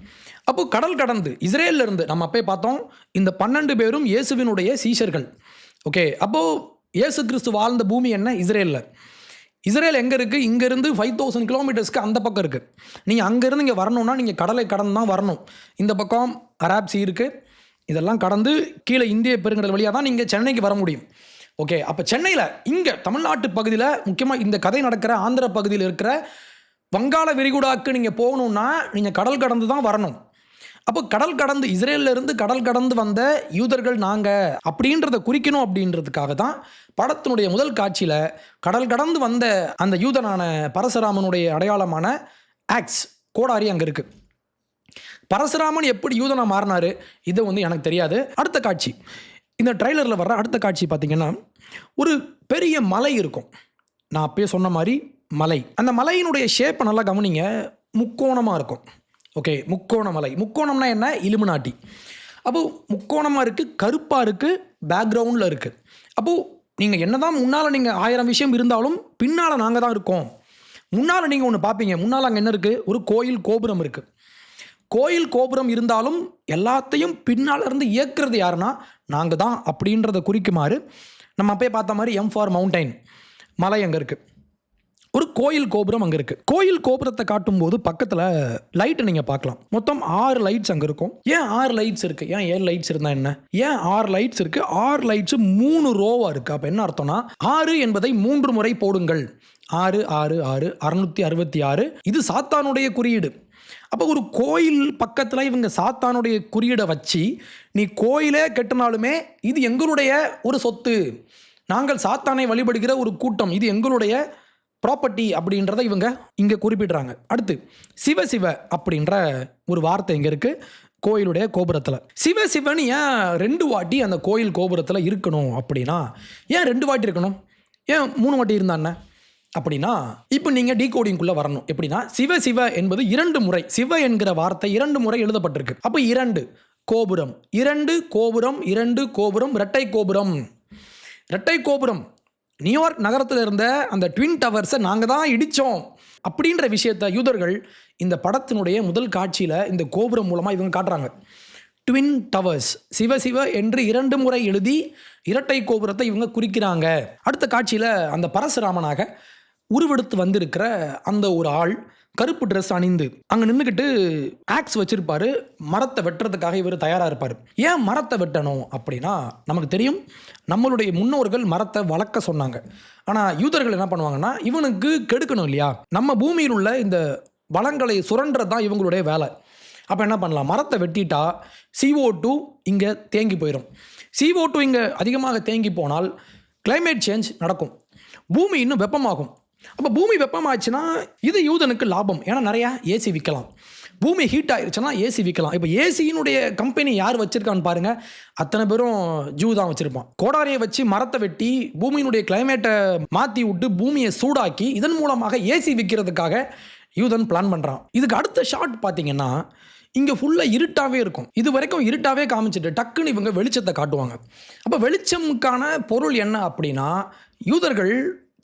அப்போ கடல் கடந்து இஸ்ரேல்ல இருந்து நம்ம அப்பே பார்த்தோம், இந்த 12 பேரும் இயேசுவினுடைய சீஷர்கள். ஓகே, அப்போது இயேசு கிறிஸ்து வாழ்ந்த பூமி என்ன? இஸ்ரேலில். இஸ்ரேல் எங்கே இருக்குது? இங்கேருந்து 5000 கிலோமீட்டர்ஸ்க்கு அந்த பக்கம் இருக்குது. நீங்கள் அங்கேருந்து இங்கே வரணும்னா நீங்கள் கடலை கடந்து தான் வரணும். இந்த பக்கம் அராப் சி இருக்குது, இதெல்லாம் கடந்து கீழே இந்திய பெருங்கடல் வழியாக தான் நீங்கள் சென்னைக்கு வர முடியும். ஓகே, அப்போ சென்னையில் இங்கே தமிழ்நாட்டு பகுதியில், முக்கியமாக இந்த கதை நடக்கிற ஆந்திர பகுதியில் இருக்கிற வங்காள விரிகுடாக்கு நீங்கள் போகணுன்னா நீங்கள் கடல் கடந்து தான் வரணும். அப்போ கடல் கடந்து இஸ்ரேலிருந்து கடல் கடந்து வந்த யூதர்கள் நாங்கள் அப்படின்றத குறிக்கணும் அப்படின்றதுக்காக தான் படத்தினுடைய முதல் காட்சியில் கடல் கடந்து வந்த அந்த யூதனான பரசுராமனுடைய அடையாளமான ஆக்ஸ் கோடாரி அங்கே இருக்குது. பரசுராமன் எப்படி யூதனாக மாறினார் இது வந்து எனக்கு தெரியாது. அடுத்த காட்சி, இந்த ட்ரைலரில் வர்ற அடுத்த காட்சி பார்த்திங்கன்னா, ஒரு பெரிய மலை இருக்கும். நான் அப்பயே சொன்ன மாதிரி மலை. அந்த மலையினுடைய ஷேப்பை நல்லா கவனிங்க, முக்கோணமாக இருக்கும். ஓகே, முக்கோண மலை. முக்கோணம்னா என்ன? இலுமினாட்டி. அப்போது முக்கோணமாக இருக்குது, கருப்பாக இருக்குது, பேக்ரவுண்டில் இருக்குது. அப்போது நீங்கள் என்ன தான் முன்னால் நீங்கள் 1000 விஷயம் இருந்தாலும் பின்னால் நாங்கள் தான் இருக்கோம். முன்னால் நீங்கள் ஒன்று பார்ப்பீங்க, முன்னால் அங்கே என்ன இருக்குது? ஒரு கோயில் கோபுரம் இருக்குது. கோயில் கோபுரம் இருந்தாலும் எல்லாத்தையும் பின்னால் இருந்து இயக்குறது யாருன்னா நாங்கள் தான் அப்படின்றத குறிக்குமாறு நம்ம அப்பயே பார்த்த மாதிரி M ஃபார் மவுண்டைன், மலை அங்கே இருக்குது. ஒரு கோயில் கோபுரம் அங்கே இருக்குது. கோயில் கோபுரத்தை காட்டும்போது பக்கத்தில் லைட்டை நீங்கள் பார்க்கலாம். மொத்தம் 6 லைட்ஸ் அங்கே இருக்கும். ஏன் 6 லைட்ஸ் இருக்குது? ஏன் 7 லைட்ஸ் இருந்தால் என்ன? ஏன் 6 லைட்ஸ் இருக்குது? 6 லைட்ஸு 3 ரோவாக இருக்குது. அப்போ என்ன அர்த்தம்னா 6 என்பதை 3 முறை போடுங்கள். 6 6 6 666. இது சாத்தானுடைய குறியீடு. அப்போ ஒரு கோயில் பக்கத்தில் இவங்க சாத்தானுடைய குறியீடை வச்சு நீ கோயிலே கட்டினாலுமே இது எங்களுடைய ஒரு சொத்து, நாங்கள் சாத்தானை வழிபடுகிற ஒரு கூட்டம், இது எங்களுடைய ப்ராப்பர்ட்டி அப்படின்றத இவங்க இங்கே குறிப்பிடுறாங்க. அடுத்து சிவ சிவ அப்படின்ற ஒரு வார்த்தை இங்கே இருக்குது கோயிலுடைய கோபுரத்தில். சிவ சிவன் ஏன் 2 வாட்டி அந்த கோயில் கோபுரத்தில் இருக்கணும் அப்படின்னா, ஏன் 2 வாட்டி இருக்கணும்? ஏன் 3 வாட்டி இருந்தானே அப்படின்னா, இப்போ நீங்கள் டீகோடிங்குள்ளே வரணும். எப்படின்னா சிவ சிவ என்பது 2 முறை, சிவ என்கிற வார்த்தை 2 முறை எழுதப்பட்டிருக்கு. அப்போ 2 கோபுரம், 2 கோபுரம், 2 கோபுரம், இரட்டை கோபுரம். இரட்டை கோபுரம் நியூயார்க் நகரத்தில் இருந்த அந்த ட்வின் டவர்ஸை நாங்கள் தான் இடித்தோம் அப்படின்ற விஷயத்தை யூதர்கள் இந்த படத்தினுடைய முதல் காட்சியில் இந்த கோபுரம் மூலமாக இவங்க காட்டுறாங்க. ட்வின் டவர்ஸ், சிவ சிவ என்று 2 முறை எழுதி இரட்டை கோபுரத்தை இவங்க குறிக்கிறாங்க. அடுத்த காட்சியில் அந்த பரசுராமனாக உருவெடுத்து வந்திருக்கிற அந்த ஒரு ஆள் கருப்பு ட்ரெஸ் அணிந்து அங்கே நின்றுக்கிட்டு ஆக்ஸ் வச்சிருப்பாரு. மரத்தை வெட்டுறதுக்காக இவர் தயாராக இருப்பார். ஏன் மரத்தை வெட்டணும் அப்படின்னா, நமக்கு தெரியும் நம்மளுடைய முன்னோர்கள் மரத்தை வளர்க்க சொன்னாங்க. ஆனால் யூதர்கள் என்ன பண்ணுவாங்கன்னா, இவனுக்கு கெடுக்கணும் இல்லையா, நம்ம பூமியில் உள்ள இந்த வளங்களை சுரண்டுறது தான் இவங்களுடைய வேலை. அப்போ என்ன பண்ணலாம், மரத்தை வெட்டிட்டா CO2 இங்கே தேங்கி போயிடும். CO2 இங்கே அதிகமாக தேங்கி போனால் கிளைமேட் சேஞ்ச் நடக்கும், பூமி இன்னும் வெப்பமாகும். அப்போ பூமி வெப்பமாச்சுன்னா இது யூதனுக்கு லாபம், ஏன்னா நிறையா ஏசி விற்கலாம். பூமி ஹீட் ஆயிடுச்சுன்னா ஏசி விற்கலாம். இப்போ ஏசியினுடைய கம்பெனி யார் வச்சுருக்கான்னு பாருங்கள், அத்தனை பேரும் ஜூ தான் வச்சுருப்பான். கோடாரியை வச்சு மரத்தை வெட்டி பூமியினுடைய கிளைமேட்டை மாற்றி விட்டு பூமியை சூடாக்கி இதன் மூலமாக ஏசி விற்கிறதுக்காக யூதன் பிளான் பண்ணுறான். இதுக்கு அடுத்த ஷாட் பார்த்தீங்கன்னா இங்கே ஃபுல்லாக இருட்டாகவே இருக்கும். இது வரைக்கும் இருட்டாகவே காமிச்சிட்டு டக்குன்னு இவங்க வெளிச்சத்தை காட்டுவாங்க. அப்போ வெளிச்சமுக்கான பொருள் என்ன அப்படின்னா, யூதர்கள்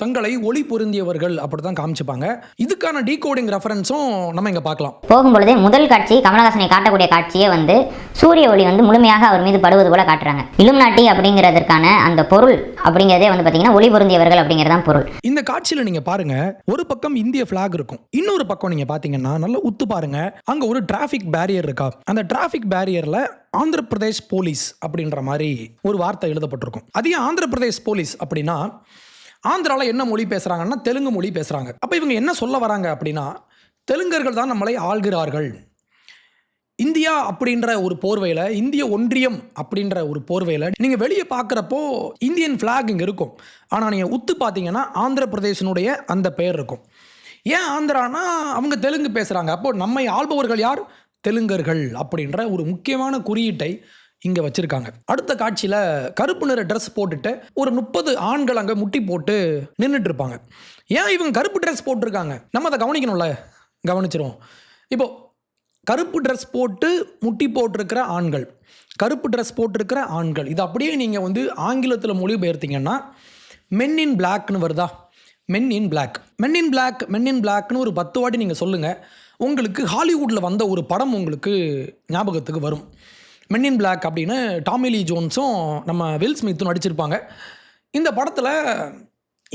தங்களை ஒளி பொருந்தியவர்கள் அப்படி தான் காமிச்சுப்பாங்க. இதுக்கான டீகோடிங் ரெஃபரன்ஸும் நம்ம இங்கே பார்க்கலாம். போகும்பொழுதே முதல் காட்சி கமலஹாசனை காட்டக்கூடிய காட்சியே வந்து சூரிய ஒளி வந்து முழுமையாக அவர் மீது படுவது போல காட்டுறாங்க. இலுமினாட்டி அப்படிங்கிறதுக்கான அந்த பொருள் அப்படிங்கிறதே வந்து பார்த்தீங்கன்னா ஒளி பொருந்தியவர்கள் அப்படிங்கிறதான் பொருள். இந்த காட்சியில் நீங்கள் பாருங்க, ஒரு பக்கம் இந்திய ஃபிளாக் இருக்கும், இன்னொரு பக்கம் நீங்கள் பார்த்தீங்கன்னா நல்லா உத்து பாருங்க, அங்கே ஒரு டிராஃபிக் பேரியர் இருக்கா. அந்த டிராஃபிக் பேரியரில் ஆந்திர பிரதேஷ் போலீஸ் அப்படின்ற மாதிரி ஒரு வார்த்தை எழுதப்பட்டிருக்கும். அதே ஆந்திர பிரதேஷ் போலீஸ் அப்படின்னா ஆந்திராவில் என்ன மொழி பேசுகிறாங்கன்னா தெலுங்கு மொழி பேசுகிறாங்க. அப்போ இவங்க என்ன சொல்ல வராங்க அப்படின்னா, தெலுங்கர்கள் தான் நம்மளை ஆள்கிறார்கள், இந்தியா அப்படின்ற ஒரு போர்வையில், இந்திய ஒன்றியம் அப்படின்ற ஒரு போர்வையில் நீங்கள் வெளியே பார்க்குறப்போ இந்தியன் ஃப்ளாக் இங்கே இருக்கும். ஆனால் நீங்கள் உத்து பார்த்தீங்கன்னா ஆந்திர பிரதேசனுடைய அந்த பெயர் இருக்கும். ஏன் ஆந்திரானா அவங்க தெலுங்கு பேசுகிறாங்க. அப்போது நம்மை ஆள்பவர்கள் யார்? தெலுங்கர்கள் அப்படின்ற ஒரு முக்கியமான குறியீட்டை இங்கே வச்சுருக்காங்க. அடுத்த காட்சியில் கருப்பு நிற ட்ரெஸ் போட்டுட்டு ஒரு 30 ஆண்கள் அங்கே முட்டி போட்டு நின்றுட்டு இருப்பாங்க. ஏன் இவங்க கருப்பு ட்ரெஸ் போட்டிருக்காங்க? நம்ம அதை கவனிக்கணும்ல, கவனிச்சிருவோம். இப்போது கருப்பு ட்ரெஸ் போட்டு முட்டி போட்டிருக்கிற ஆண்கள், கருப்பு ட்ரெஸ் போட்டிருக்கிற ஆண்கள், இது அப்படியே நீங்கள் வந்து ஆங்கிலத்தில் மொழிபெயர்த்தீங்கன்னா மென் இன் பிளாக்னு வருதா? மென் இன் பிளாக், மென் இன் பிளாக், மென் இன் பிளாக்னு ஒரு 10 வாட்டி நீங்கள் சொல்லுங்கள், உங்களுக்கு ஹாலிவுட்டில் வந்த ஒரு படம் உங்களுக்கு ஞாபகத்துக்கு வரும். மென் இன் பிளாக் அப்படின்னு டாமி லீ ஜோன்ஸும் நம்ம வில் ஸ்மித்தும் நடிச்சிருப்பாங்க. இந்த படத்தில்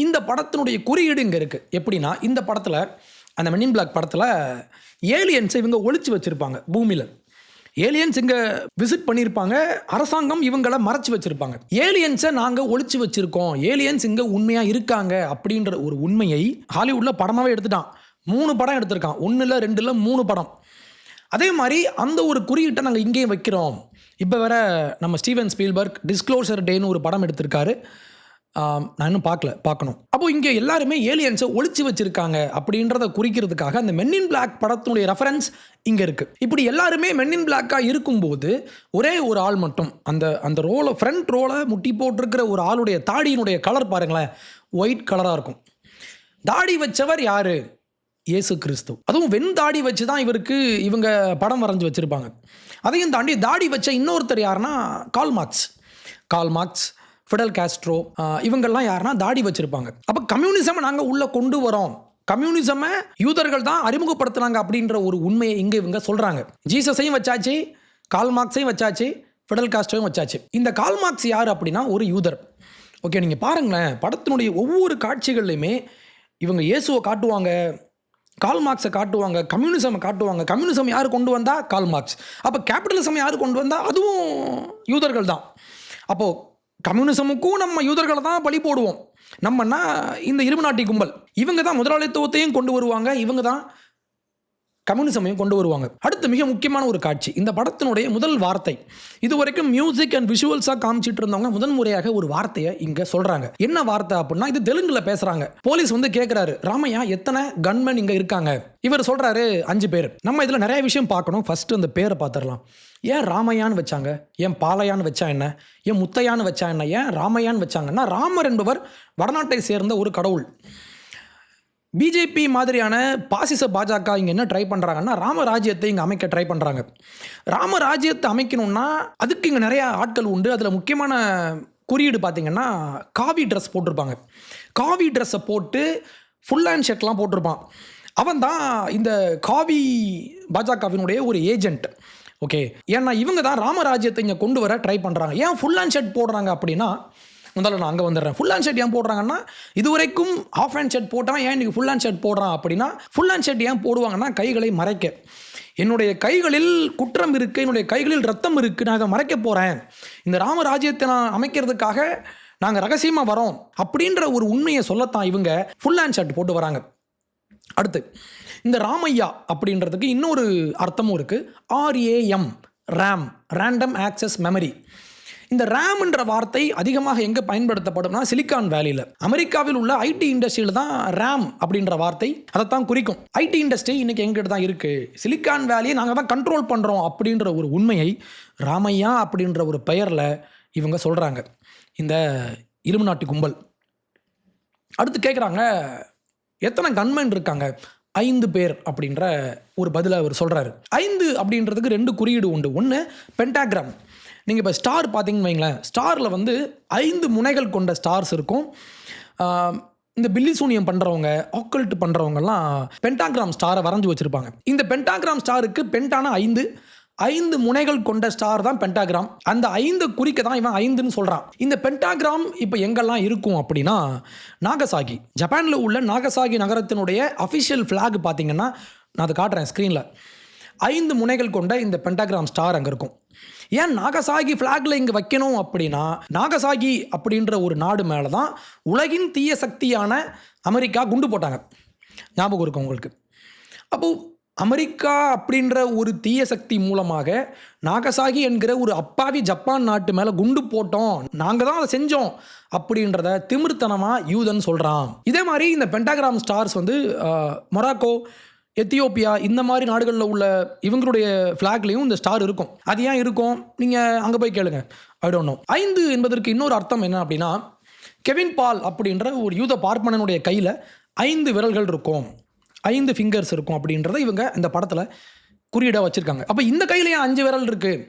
இந்த படத்தினுடைய குறியீடு இங்கே இருக்குது. எப்படின்னா, இந்த படத்தில், அந்த மென் இன் பிளாக் படத்தில் ஏலியன்ஸை இவங்க ஒளிச்சு வச்சுருப்பாங்க பூமியில். ஏலியன்ஸ் இங்கே விசிட் பண்ணியிருப்பாங்க, அரசாங்கம் இவங்களை மறைச்சி வச்சுருப்பாங்க. ஏலியன்ஸை நாங்கள் ஒளிச்சு வச்சுருக்கோம், ஏலியன்ஸ் இங்கே உண்மையாக இருக்காங்க அப்படின்ற ஒரு உண்மையை ஹாலிவுட்டில் படமாகவே எடுத்துட்டான். 3 படம் எடுத்திருக்கான், 1 இல்லை 2 இல்லை 3 படம். அதே மாதிரி அந்த ஒரு குறியீட்டை நாங்கள் இங்கேயும் வைக்கிறோம். இப்போ வேற நம்ம ஸ்டீவன் ஸ்பீல்பர்க் டிஸ்க்ளோசர் டேன்னு ஒரு படம் எடுத்திருக்காரு. நான் இன்னும் பார்க்கணும். அப்போது இங்கே எல்லாருமே ஏலியன்ஸை ஒளிச்சு வச்சுருக்காங்க அப்படின்றத குறிக்கிறதுக்காக அந்த மென் இன் பிளாக் படத்தினுடைய ரெஃபரன்ஸ் இங்கே இருக்குது. இப்படி எல்லாருமே மென் இன் பிளாக்காக இருக்கும்போது ஒரே ஒரு ஆள் மட்டும் அந்த ரோலை, ஃப்ரண்ட் ரோலை முட்டி போட்டிருக்கிற ஒரு ஆளுடைய தாடியினுடைய கலர் பாருங்களேன், ஒயிட் கலராக இருக்கும். தாடி வச்சவர் யார்? இயேசு கிறிஸ்து. அதுவும் வெண்தாடி வச்சு தான் இவங்க படம் வரைஞ்சி வச்சுருப்பாங்க. அதையும் தாண்டி தாடி வச்ச இன்னொருத்தர் யாருன்னா கால் மார்க்ஸ், ஃபிடல் காஸ்ட்ரோ, இவங்கெல்லாம் யாருன்னா தாடி வச்சுருப்பாங்க. அப்போ கம்யூனிசமை நாங்கள் உள்ளே கொண்டு வரோம், கம்யூனிசமை யூதர்கள் தான் அறிமுகப்படுத்துனாங்க அப்படின்ற ஒரு உண்மையை இங்கே இவங்க சொல்கிறாங்க. ஜீசஸையும் வச்சாச்சு, கால் மார்க்ஸையும் வச்சாச்சு, ஃபிடல் காஸ்ட்ரோவையும் வச்சாச்சு. இந்த கால் மார்க்ஸ் யார் அப்படின்னா ஒரு யூதர். ஓகே, நீங்கள் பாருங்களேன், படத்தினுடைய ஒவ்வொரு காட்சிகள்லையுமே இவங்க இயேசுவை காட்டுவாங்க, கால் மார்க்ஸை காட்டுவாங்க, கம்யூனிசமை காட்டுவாங்க. கம்யூனிசம் யார் கொண்டு வந்தால்? Karl Marx. அப்போ கேபிட்டலிசம் யார் கொண்டு வந்தால்? அதுவும் யூதர்கள் தான். அப்போது கம்யூனிசமுக்கும் நம்ம யூதர்களை தான் பலி போடுவோம். நம்மன்னா இந்த இரும்புநாட்டி கும்பல், இவங்க தான் முதலாளித்துவத்தையும் கொண்டு வருவாங்க, இவங்க தான் கம்யூனிசமையும் கொண்டு வருவாங்க. அடுத்து மிக முக்கியமான ஒரு காட்சி, இந்த படத்தினுடைய முதல் வார்த்தை. இது வரைக்கும் மியூசிக் அண்ட் விஷுவல்ஸாக காமிச்சிட்டு இருந்தவங்க முதன் முறையாக ஒரு வார்த்தையை இங்கே சொல்கிறாங்க. என்ன வார்த்தை அப்படின்னா, இது தெலுங்குல பேசுகிறாங்க. போலீஸ் வந்து கேட்குறாரு, ராமையா எத்தனை கன்மேன் இங்கே இருக்காங்க? இவர் சொல்கிறாரு 5 பேர். நம்ம இதில் நிறைய விஷயம் பார்க்கணும். ஃபஸ்ட்டு அந்த பேரை பார்த்துடலாம். ஏன் ராமையான்னு வச்சாங்க? ஏன் பாலையான்னு வச்சா என்ன? ஏன் முத்தையான்னு வச்சா என்ன? ஏன் ராமையான்னு வச்சாங்கன்னா, ராமர் என்பவர் வடநாட்டை சேர்ந்த ஒரு கடவுள். பிஜேபி மாதிரியான பாசிச பாஜக இங்கே என்ன ட்ரை பண்ணுறாங்கன்னா, ராமராஜ்யத்தை இங்கே அமைக்க ட்ரை பண்ணுறாங்க. ராமராஜ்யத்தை அமைக்கணும்னா அதுக்கு இங்கே நிறையா ஆட்கள் உண்டு. அதில் முக்கியமான குறியீடு பார்த்திங்கன்னா, காவி ட்ரெஸ் போட்டிருப்பாங்க. காவி ட்ரெஸ்ஸை போட்டு ஃபுல் ஹேண்ட் ஷர்ட்லாம் போட்டிருப்பான். அவன் தான் இந்த காவி பாஜகவினுடைய ஒரு ஏஜென்ட். ஓகே, ஏன்னா இவங்க தான் ராமராஜ்யத்தை இங்கே கொண்டு வர ட்ரை பண்ணுறாங்க. ஏன் ஃபுல் ஹேண்ட் ஷர்ட் போடுறாங்க அப்படின்னா, முதல்ல நான் அங்கே வந்துடுறேன். ஃபுல் ஹேண்ட் ஷர்ட் ஏன் போடுறாங்கன்னா, இதுவரைக்கும் ஹாஃப் ஹேண்ட் ஷர்ட் போட்டான், ஏன் இன்றைக்கி ஃபுல் ஹேண்ட் ஷர்ட் போடுறான் அப்படின்னா, ஃபுல் ஹேண்ட் ஷர்ட் ஏன் போடுவாங்கன்னா, கைகளை மறைக்க. என்னுடைய கைகளில் குற்றம் இருக்குது, என்னுடைய கைகளில் ரத்தம் இருக்குது, நான் இதை மறைக்க போகிறேன், இந்த ராமராஜ்யத்தை நான் அமைக்கிறதுக்காக நாங்கள் ரகசியமாக வரோம் அப்படின்ற ஒரு உண்மையை சொல்லத்தான் இவங்க ஃபுல் ஹேண்ட் ஷர்ட் போட்டு வராங்க. அடுத்து இந்த ராமையா அப்படின்றதுக்கு இன்னொரு அர்த்தமும் இருக்குது. RAM, RAM, random access memory. இந்த ரேம்ன்ற வார்த்தை அதிகமாக எங்கே பயன்படுத்தப்படும்னா சிலிக்கான் வேலியில், அமெரிக்காவில் உள்ள ஐடி இண்டஸ்ட்ரியில் தான் ரேம் அப்படின்ற வார்த்தை அதைத்தான் குறிக்கும். ஐடி இண்டஸ்ட்ரி இன்றைக்கி எங்கிட்ட தான் இருக்குது, சிலிக்கான் வேலியை நாங்கள் தான் கண்ட்ரோல் பண்ணுறோம் அப்படின்ற ஒரு உண்மையை ராமையா அப்படின்ற ஒரு பெயரில் இவங்க சொல்கிறாங்க இந்த இலுமினாட்டி கும்பல். அடுத்து கேட்குறாங்க, எத்தனை கன்மேன் இருக்காங்க? 5 பேர் அப்படின்ற ஒரு பதிலை அவர் சொல்கிறாரு. 5 அப்படின்றதுக்கு 2 குறியீடு உண்டு. ஒன்று பென்டாகிராம். நீங்கள் இப்போ ஸ்டார் பார்த்தீங்கன்னு வைங்களேன், ஸ்டாரில் வந்து 5 முனைகள் கொண்ட ஸ்டார்ஸ் இருக்கும். இந்த பில்லி சூனியம் பண்ணுறவங்க, ஆக்கல்ட் பண்ணுறவங்கலாம் பென்டாகிராம் ஸ்டாரை வரைஞ்சி வச்சுருப்பாங்க. இந்த பென்டாகிராம் ஸ்டாருக்கு பென்டான 5 முனைகள் கொண்ட ஸ்டார் தான் பென்டாகிராம். அந்த 5 குறிக்க தான் இவன் 5ன்னு சொல்கிறான். இந்த பென்டாகிராம் இப்போ எங்கெல்லாம் இருக்கும் அப்படின்னா, நாகசாகி, ஜப்பானில் உள்ள நாகசாகி நகரத்தினுடைய அஃபிஷியல் ஃப்ளாக் பார்த்தீங்கன்னா, நான் அதை காட்டுறேன் ஸ்க்ரீனில். 5 முனைகள் கொண்ட இந்த பென்டாகிராம் ஸ்டார் அங்கே இருக்கும். ஏன் நாகசாகி ஃப்ளாகில் இங்கே வைக்கணும் அப்படின்னா, நாகசாகி அப்படின்ற ஒரு நாடு மேலே தான் உலகின் தீய சக்தியான அமெரிக்கா குண்டு போட்டாங்க. ஞாபகம் இருக்கும் உங்களுக்கு. அப்போது அமெரிக்கா அப்படின்ற ஒரு தீய சக்தி மூலமாக நாகசாகி என்கிற ஒரு அப்பாவி ஜப்பான் நாட்டு மேலே குண்டு போட்டோம், நாங்கள் தான் அதை செஞ்சோம் அப்படின்றத திமிர்த்தனமாக யூதன் சொல்கிறான். இதே மாதிரி இந்த பென்டாகிராம் ஸ்டார்ஸ் வந்து மொராக்கோ, எத்தியோப்பியா இந்த மாதிரி நாடுகளில் உள்ள இவங்களுடைய ஃப்ளாக்லேயும் இந்த ஸ்டார் இருக்கும். அது ஏன் இருக்கும்? நீங்கள் அங்கே போய் கேளுங்க. I don't know. 5 என்பதற்கு இன்னொரு அர்த்தம் என்ன அப்படின்னா, கெவின் பால் அப்படின்ற ஒரு யூத பார்ப்பனனுடைய கையில் 5 விரல்கள் இருக்கும், 5 ஃபிங்கர்ஸ் இருக்கும் அப்படின்றத இவங்க இந்த படத்தில் குறியீடாக வச்சுருக்காங்க. அப்போ இந்த கையில் ஏன் 5 விரல் இருக்குது,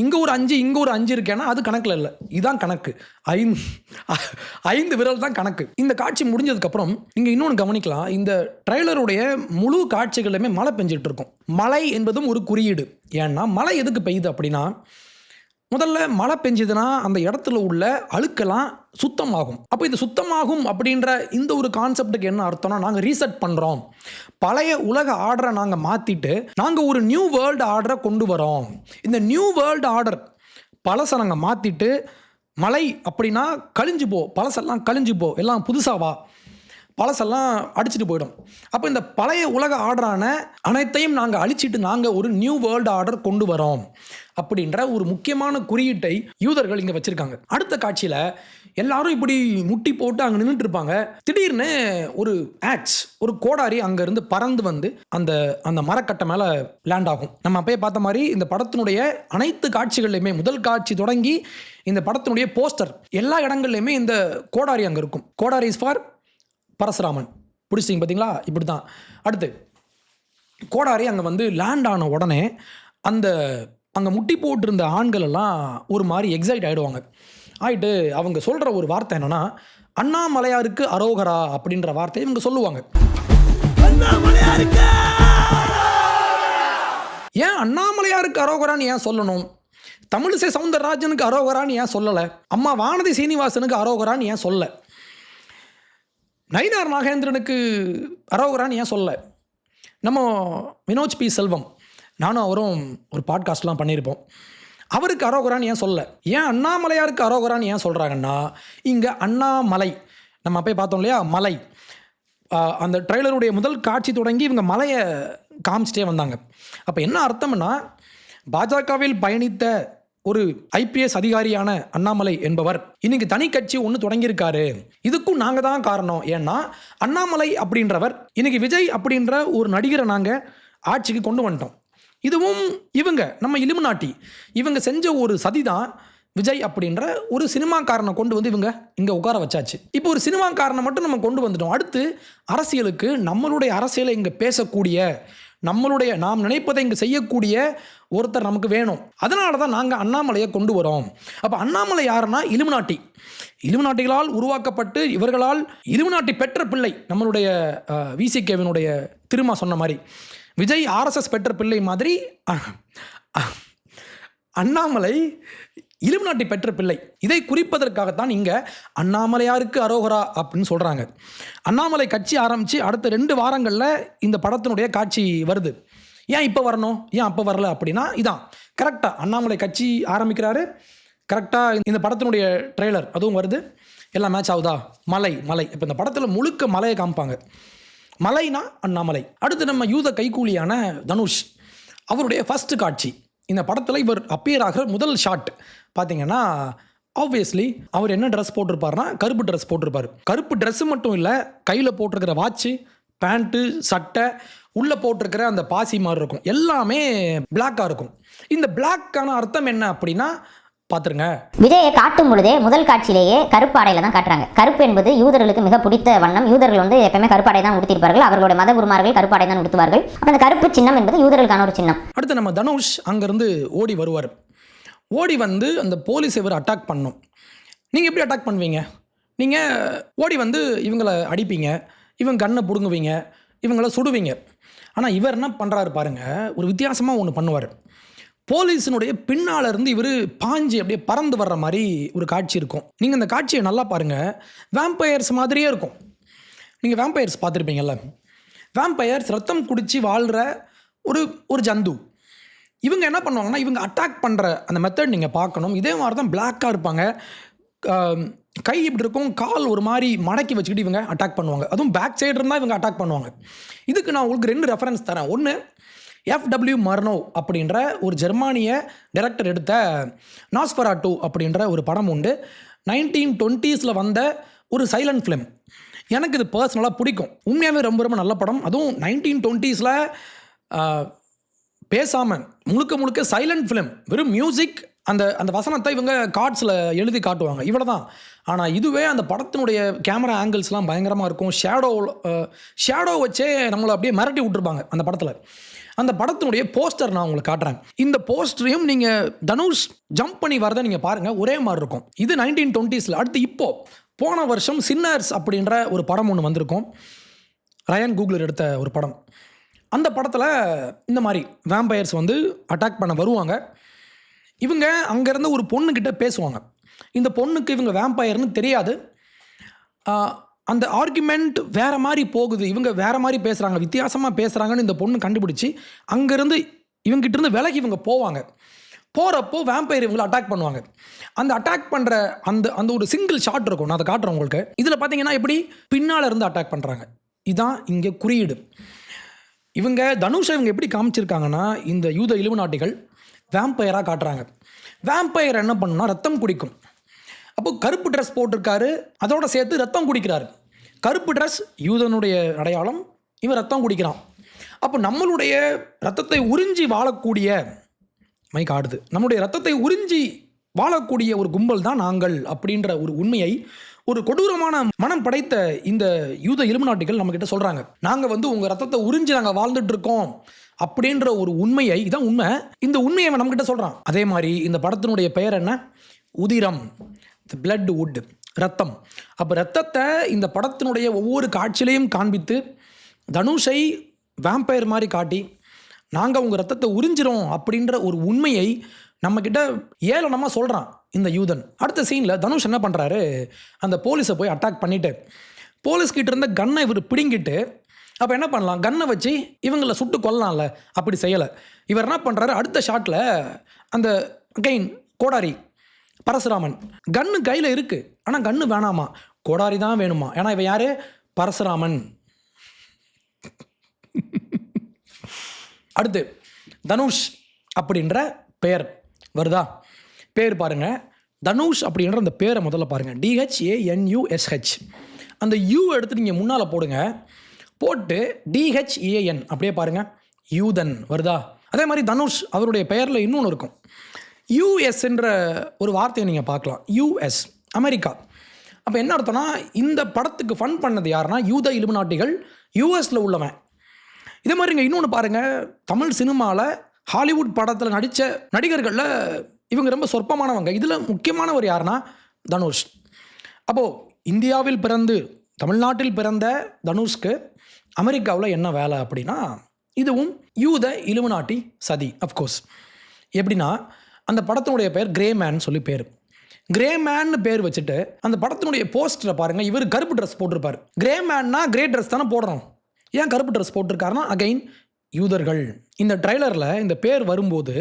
இங்கே ஒரு 5 இங்கே ஒரு 5 இருக்கேன்னா அது கணக்கில் இல்லை, இதுதான் கணக்கு. 5 விரல் தான் கணக்கு. இந்த காட்சி முடிஞ்சதுக்கப்புறம் நீங்கள் இன்னொன்று கவனிக்கலாம். இந்த ட்ரெய்லருடைய முழு காட்சிகளுமே மழை பெஞ்சிட்டு இருக்கும். மழை என்பதும் ஒரு குறியீடு. ஏன்னா மழை எதுக்கு பெய்யுது அப்படின்னா, முதல்ல மழை பெஞ்சதுன்னா அந்த இடத்துல உள்ள அழுக்கெல்லாம் சுத்தமாகும். அப்போ இது சுத்தமாகும் அப்படின்ற இந்த ஒரு கான்செப்டுக்கு என்ன அர்த்தம்னா, நாங்கள் ரீசெட் பண்ணுறோம், பழைய உலக ஆர்டரை நாங்கள் மாற்றிட்டு நாங்கள் ஒரு நியூ வேர்ல்டு ஆர்டரை கொண்டு வரோம். இந்த நியூ வேர்ல்டு ஆர்டர் பழசை நாங்கள் மாற்றிட்டு, மழை அப்படின்னா கழிஞ்சு போ, பழசெல்லாம் கழிஞ்சு போ, எல்லாம் புதுசாக வா, பழசெல்லாம் அடிச்சுட்டு போயிடும். அப்போ இந்த பழைய உலக ஆர்டரான அனைத்தையும் நாங்கள் அழிச்சிட்டு நாங்கள் ஒரு நியூ வேர்ல்டு ஆர்டர் கொண்டு வரோம் அப்படின்ற ஒரு முக்கியமான குறியீட்டை யூதர்கள் இங்கே வச்சுருக்காங்க. அடுத்த காட்சியில் எல்லாரும் இப்படி முட்டி போட்டு அங்கே நின்றுட்டு இருப்பாங்க. திடீர்னு ஒரு ஆக்ஸ், ஒரு கோடாரி அங்கேருந்து பறந்து வந்து அந்த அந்த மரக்கட்டை மேலே லேண்ட் ஆகும். நம்ம அப்பயே பார்த்த மாதிரி இந்த படத்தினுடைய அனைத்து காட்சிகள்லையுமே, முதல் காட்சி தொடங்கி இந்த படத்தினுடைய போஸ்டர் எல்லா இடங்கள்லையுமே இந்த கோடாரி அங்கே இருக்கும். கோடாரி இஸ் ஃபார் பரசுராமன். பிடிச்சிங்க பார்த்தீங்களா? இப்படி தான். அடுத்து கோடாரி அங்கே வந்து லேண்ட் ஆன உடனே அந்த அங்கே முட்டி போட்டிருந்த ஆண்கள் எல்லாம் ஒரு மாதிரி எக்ஸைட் ஆகிடுவாங்க. ஆகிட்டு அவங்க சொல்கிற ஒரு வார்த்தை என்னென்னா, அண்ணாமலையாருக்கு அரோகரா அப்படின்ற வார்த்தையை இவங்க சொல்லுவாங்க. ஏன் அண்ணாமலையாருக்கு அரோகரான்னு ஏன் சொல்லணும்? தமிழிசை சவுந்தரராஜனுக்கு அரோகரான்னு ஏன் சொல்லலை? அம்மா வானதி சீனிவாசனுக்கு அரோகரான்னு ஏன் சொல்லலை? நயினார் நாகேந்திரனுக்கு அரோகரான்னு ஏன் சொல்ல? நம்ம வினோஜ் பி செல்வம், நானும் அவரும் ஒரு பாட்காஸ்ட்லாம் பண்ணியிருப்போம். அவருக்கு அரோகரான்னு ஏன் சொல்ல? ஏன் அண்ணாமலையாருக்கு அரோகரான்னு ஏன் சொல்கிறாங்கன்னா, இங்கே அண்ணாமலை நம்ம அப்போ பார்த்தோம் இல்லையா, மலை. அந்த ட்ரெய்லருடைய முதல் காட்சி தொடங்கி இவங்க மலையை காமிச்சிட்டே வந்தாங்க. அப்போ என்ன அர்த்தம்னா, பாஜகவில் பயணித்த ஒரு ஐபிஎஸ் அதிகாரியான அண்ணாமலை என்பவர் இன்னைக்கு தனி கட்சி ஒன்று தொடங்கியிருக்காரு. இதுக்கும் நாங்கள் தான் காரணம். ஏன்னா அண்ணாமலை அப்படின்றவர் இன்னைக்கு விஜய் அப்படின்ற ஒரு நடிகரை நாங்கள் ஆட்சிக்கு கொண்டு வந்துட்டோம். இதுவும் இவங்க நம்ம இலுமினாட்டி இவங்க செஞ்ச ஒரு சதி தான். விஜய் அப்படின்ற ஒரு சினிமாக்காரனை கொண்டு வந்து இவங்க இங்கே உட்கார வச்சாச்சு. இப்போ ஒரு சினிமாக்காரனை மட்டும் நம்ம கொண்டு வந்துட்டோம். அடுத்து அரசியலுக்கு நம்மளுடைய அரசியலை இங்கே பேசக்கூடிய, நம்மளுடைய நாம் நினைப்பதை இங்கே செய்யக்கூடிய ஒருத்தர் நமக்கு வேணும். அதனால தான் நாங்கள் அண்ணாமலையை கொண்டு வரோம். அப்போ அண்ணாமலை யாருன்னா இலுமினாட்டி. இலுமினாட்டிகளால் உருவாக்கப்பட்டு இவர்களால் இலுமினாட்டி பெற்ற பிள்ளை. நம்மளுடைய விசிகேவினுடைய திருமா சொன்ன மாதிரி விஜய் ஆர்எஸ்எஸ் பெற்ற பிள்ளை மாதிரி அண்ணாமலை இலுமினாட்டி பெற்ற பிள்ளை. இதை குறிப்பதற்காகத்தான் இங்கே அண்ணாமலையாருக்கு அரோகரா அப்படின்னு சொல்கிறாங்க. அண்ணாமலை கட்சி ஆரம்பித்து அடுத்த 2 வாரங்களில் இந்த படத்தினுடைய காட்சி வருது. ஏன் இப்போ வரணும், ஏன் அப்போ வரல அப்படின்னா, இதான் கரெக்டாக அண்ணாமலை கட்சி ஆரம்பிக்கிறாரு, கரெக்டாக இந்த படத்தினுடைய ட்ரெய்லர் அதுவும் வருது, எல்லாம் மேட்ச் ஆகுதா? மலை மலை. இப்போ இந்த படத்தில் முழுக்க மலையை காமிப்பாங்க. மலைனா அண்ணாமலை. அடுத்து நம்ம யூத கைக்கூலியான தனுஷ், அவருடைய ஃபஸ்ட்டு காட்சி இந்த படத்தில் இவர் அப்பியர் ஆகிற முதல் ஷாட் பார்த்தீங்கன்னா, ஆப்வியஸ்லி அவர் என்ன ட்ரெஸ் போட்டிருப்பாருனா கருப்பு ட்ரெஸ் போட்டிருப்பார். கருப்பு ட்ரெஸ்ஸு மட்டும் இல்லை, கையில் போட்டிருக்கிற வாட்ச்சு, பேண்ட்டு, சட்டை, உள்ளே போட்டிருக்கிற அந்த பாசி மாதிரி இருக்கும், எல்லாமே பிளாக்காக இருக்கும். இந்த பிளாக்கான அர்த்தம் என்ன அப்படின்னா பார்த்துருங்க. விஜயை காட்டும் பொழுதே முதல் காட்சியிலேயே கருப்பு ஆடையில தான் காட்டுறாங்க. கருப்பு என்பது யூதர்களுக்கு மிக பிடித்த வண்ணம். யூதர்கள் வந்து எப்பவுமே கருப்பாடை தான் உடுத்திருப்பார்கள். அவர்களுடைய மத குருமார்கள் கருப்பாடை தான் உடுத்துவார்கள். அப்போ அந்த கருப்பு சின்னம் என்பது யூதர்களுக்கான ஒரு சின்னம். அடுத்து நம்ம தனுஷ் அங்கேருந்து ஓடி வருவார். ஓடி வந்து அந்த போலீஸ் இவர் அட்டாக் பண்ணணும். நீங்கள் எப்படி அட்டாக் பண்ணுவீங்க? நீங்கள் ஓடி வந்து இவங்களை அடிப்பீங்க, இவங்க கண்ணை பிடுங்குவீங்க, இவங்கள சுடுவீங்க. ஆனால் இவர் என்ன பண்ணுறாரு பாருங்கள், ஒரு வித்தியாசமாக ஒன்று பண்ணுவார். போலீஸினுடைய பின்னால் இருந்து இவர் பாஞ்சு அப்படியே பறந்து வர்ற மாதிரி ஒரு காட்சி இருக்கும். நீங்கள் இந்த காட்சியை நல்லா பாருங்கள், வேம்பயர்ஸ் மாதிரியே இருக்கும். நீங்கள் வேம்பயர்ஸ் பார்த்துருப்பீங்கல்ல, வேம்பயர்ஸ் ரத்தம் குடித்து வாழ்கிற ஒரு ஜந்து. இவங்க என்ன பண்ணுவாங்கன்னா, இவங்க அட்டாக் பண்ணுற அந்த மெத்தட் நீங்கள் பார்க்கணும். இதே மாதிரி தான் பிளாக்காக இருப்பாங்க, கை இப்படி இருக்கும், கால் ஒரு மாதிரி மடக்கி வச்சுக்கிட்டு இவங்க அட்டாக் பண்ணுவாங்க. அதுவும் பேக் சைடு இருந்தால் இவங்க அட்டாக் பண்ணுவாங்க. இதுக்கு நான் உங்களுக்கு 2 ரெஃபரன்ஸ் தரேன். ஒன்று, எஃப்டபிள்யூ மர்னோவ் அப்படின்ற ஒரு ஜெர்மானிய டைரக்டர் எடுத்த நாஸ்ஃபெராட்டு அப்படின்ற ஒரு படம் உண்டு. 1920s வந்த ஒரு சைலண்ட் ஃபிலிம். எனக்கு இது பர்சனலாக பிடிக்கும். உண்மையாகவே ரொம்ப ரொம்ப நல்ல படம். அதுவும் 1920s பேசாமல் முழுக்க சைலண்ட் ஃபிலிம், வெறும் மியூசிக், அந்த வசனத்தை இவங்க கார்ட்ஸில் எழுதி காட்டுவாங்க, இவ்வளோ தான். ஆனால் இதுவே அந்த படத்தினுடைய கேமரா ஆங்கிள்ஸ்லாம் பயங்கரமாக இருக்கும். ஷேடோ வச்சே நம்மளை அப்படியே மிரட்டி விட்டுருப்பாங்க அந்த படத்தில். அந்த படத்தினுடைய போஸ்டர் நான் உங்களுக்கு காட்டுறேன். இந்த போஸ்டரையும் நீங்கள் தனுஷ் ஜம்ப் பண்ணி வரதை நீங்கள் பாருங்கள், ஒரே மாதிரி இருக்கும். இது 1920s. அடுத்து போன வருஷம் சின்னர்ஸ் அப்படின்ற ஒரு படம் ஒன்று வந்திருக்கும், ரயன் கூகுளர் எடுத்த ஒரு படம். அந்த படத்தில் இந்த மாதிரி வேம்பயர்ஸ் வந்து அட்டாக் பண்ண வருவாங்க. இவங்க அங்கேருந்து ஒரு பொண்ணுக்கிட்ட பேசுவாங்க. இந்த பொண்ணுக்கு இவங்க வேம்பயர்னு தெரியாது. அந்த ஆர்குமெண்ட் வேறு மாதிரி போகுது, இவங்க வேறு மாதிரி பேசுகிறாங்க, வித்தியாசமாக பேசுகிறாங்கன்னு இந்த பொண்ணு கண்டுபிடிச்சி அங்கேருந்து இவங்ககிட்டருந்து விலகி இவங்க போவாங்க. போகிறப்போ வேம்பயர் இவங்களை அட்டாக் பண்ணுவாங்க. அந்த அட்டாக் பண்ணுற அந்த ஒரு சிங்கிள் ஷாட் இருக்கும், நான் அதை காட்டுறேன் உங்களுக்கு. இதில் பார்த்தீங்கன்னா எப்படி பின்னால் இருந்து அட்டாக் பண்ணுறாங்க. இதுதான் இங்கே குறியீடு. இவங்க தனுஷை இவங்க எப்படி காமிச்சிருக்காங்கன்னா, இந்த யூத இலுமினாட்டிகள் வேம்பயராக காட்டுறாங்க. வேம்பயர் என்ன பண்ணுன்னா ரத்தம் குடிக்கும். அப்போ கருப்பு ட்ரெஸ் போட்டிருக்காரு, அதோடு சேர்த்து ரத்தம் குடிக்கிறாரு. கருப்பு ட்ரெஸ் யூதனுடைய அடையாளம், இவன் ரத்தம் குடிக்கிறான். அப்போ நம்மளுடைய ரத்தத்தை உறிஞ்சி வாழக்கூடிய நம்முடைய ரத்தத்தை உறிஞ்சி வாழக்கூடிய ஒரு கும்பல் தான் நாங்கள் அப்படின்ற ஒரு உண்மையை ஒரு கொடூரமான மனம் படைத்த இந்த யூத இலுமினாட்டிகள் நம்மக்கிட்ட சொல்கிறாங்க. நாங்கள் வந்து உங்கள் ரத்தத்தை உறிஞ்சி நாங்கள் வாழ்ந்துட்டு இருக்கோம் அப்படின்ற ஒரு உண்மையை, இதான் உண்மை, இந்த உண்மையை நம்மக்கிட்ட சொல்கிறான். அதே மாதிரி இந்த படத்தினுடைய பெயர் என்ன? உதிரம், பிளட் வுட், ரத்தம். அப்போ ரத்தத்தை இந்த படத்தினுடைய ஒவ்வொரு காட்சியிலையும் காண்பித்து தனுஷை வேம்பயர் மாதிரி காட்டி நாங்கள் உங்கள் ரத்தத்தை உறிஞ்சிரோம் அப்படின்ற ஒரு உண்மையை நம்மக்கிட்ட ஏளனமாக சொல்கிறான் இந்த யூதன். அடுத்த சீனில் தனுஷ் என்ன பண்ணுறாரு, அந்த போலீஸை போய் அட்டாக் பண்ணிவிட்டு போலீஸ்கிட்ட இருந்த கன்னை இவர் பிடுங்கிட்டு, அப்போ என்ன பண்ணலாம், கன்னை வச்சு இவங்களை சுட்டு கொல்லலாம்ல, அப்படி செய்யலை. இவர் என்ன பண்ணுறாரு, அடுத்த ஷாட்டில் அந்த அகைன் கோடாரி பரசுராமன் கன்னு கையில் இருக்குது, ஆனால் கன்று வேணாமா, கோடாரி தான் வேணுமா. ஏன்னா இவன் யார், பரசுராமன். அடுத்து தனுஷ் அப்படின்ற பெயர் வருதா, பேர் பாருங்கள். தனுஷ் அப்படின்ற அந்த பேரை முதல்ல பாருங்கள், DHANUSH. அந்த யூ எடுத்து நீங்கள் முன்னால் போடுங்க, போட்டு DHAN அப்படியே பாருங்கள், யூதன் வருதா. அதே மாதிரி தனுஷ் அவருடைய பெயரில் இன்னொன்று இருக்கும், யூஎஸ்ன்ற ஒரு வார்த்தையை நீங்கள் பார்க்கலாம், US அமெரிக்கா. அப்போ என்ன அர்த்தம்னா, இந்த படத்துக்கு ஃபன் பண்ணது யாருன்னா யூத இலுமினாட்டிகள், யூஎஸில் உள்ளவன். இதே மாதிரி இங்கே இன்னொன்று பாருங்கள், தமிழ் சினிமாவில் ஹாலிவுட் படத்தில் நடித்த நடிகர்களில் இவங்க ரொம்ப சொற்பமானவங்க. இதில் முக்கியமானவர் யாருன்னா தனுஷ். அப்போது இந்தியாவில் பிறந்து தமிழ்நாட்டில் பிறந்த தனுஷ்க்கு அமெரிக்காவில் என்ன வேலை அப்படின்னா, இதுவும் யூத இலுமினாட்டி சதி. அஃப்கோர்ஸ் எப்படின்னா, அந்த படத்தினுடைய பேர் கிரே மேன் சொல்லி பேர். கிரே மேன்னு பேர் வச்சுட்டு அந்த படத்தினுடைய போஸ்டரை பாருங்கள், இவர் கருப்பு ட்ரெஸ் போட்டிருப்பார். கிரே மேன்னா கிரே ட்ரெஸ் தானே போடுறோம், ஏன் கருப்பு ட்ரெஸ் போட்டிருக்காருன்னா அகைன் யூதர்கள். இந்த ட்ரைலரில் இந்த பேர் வரும்போது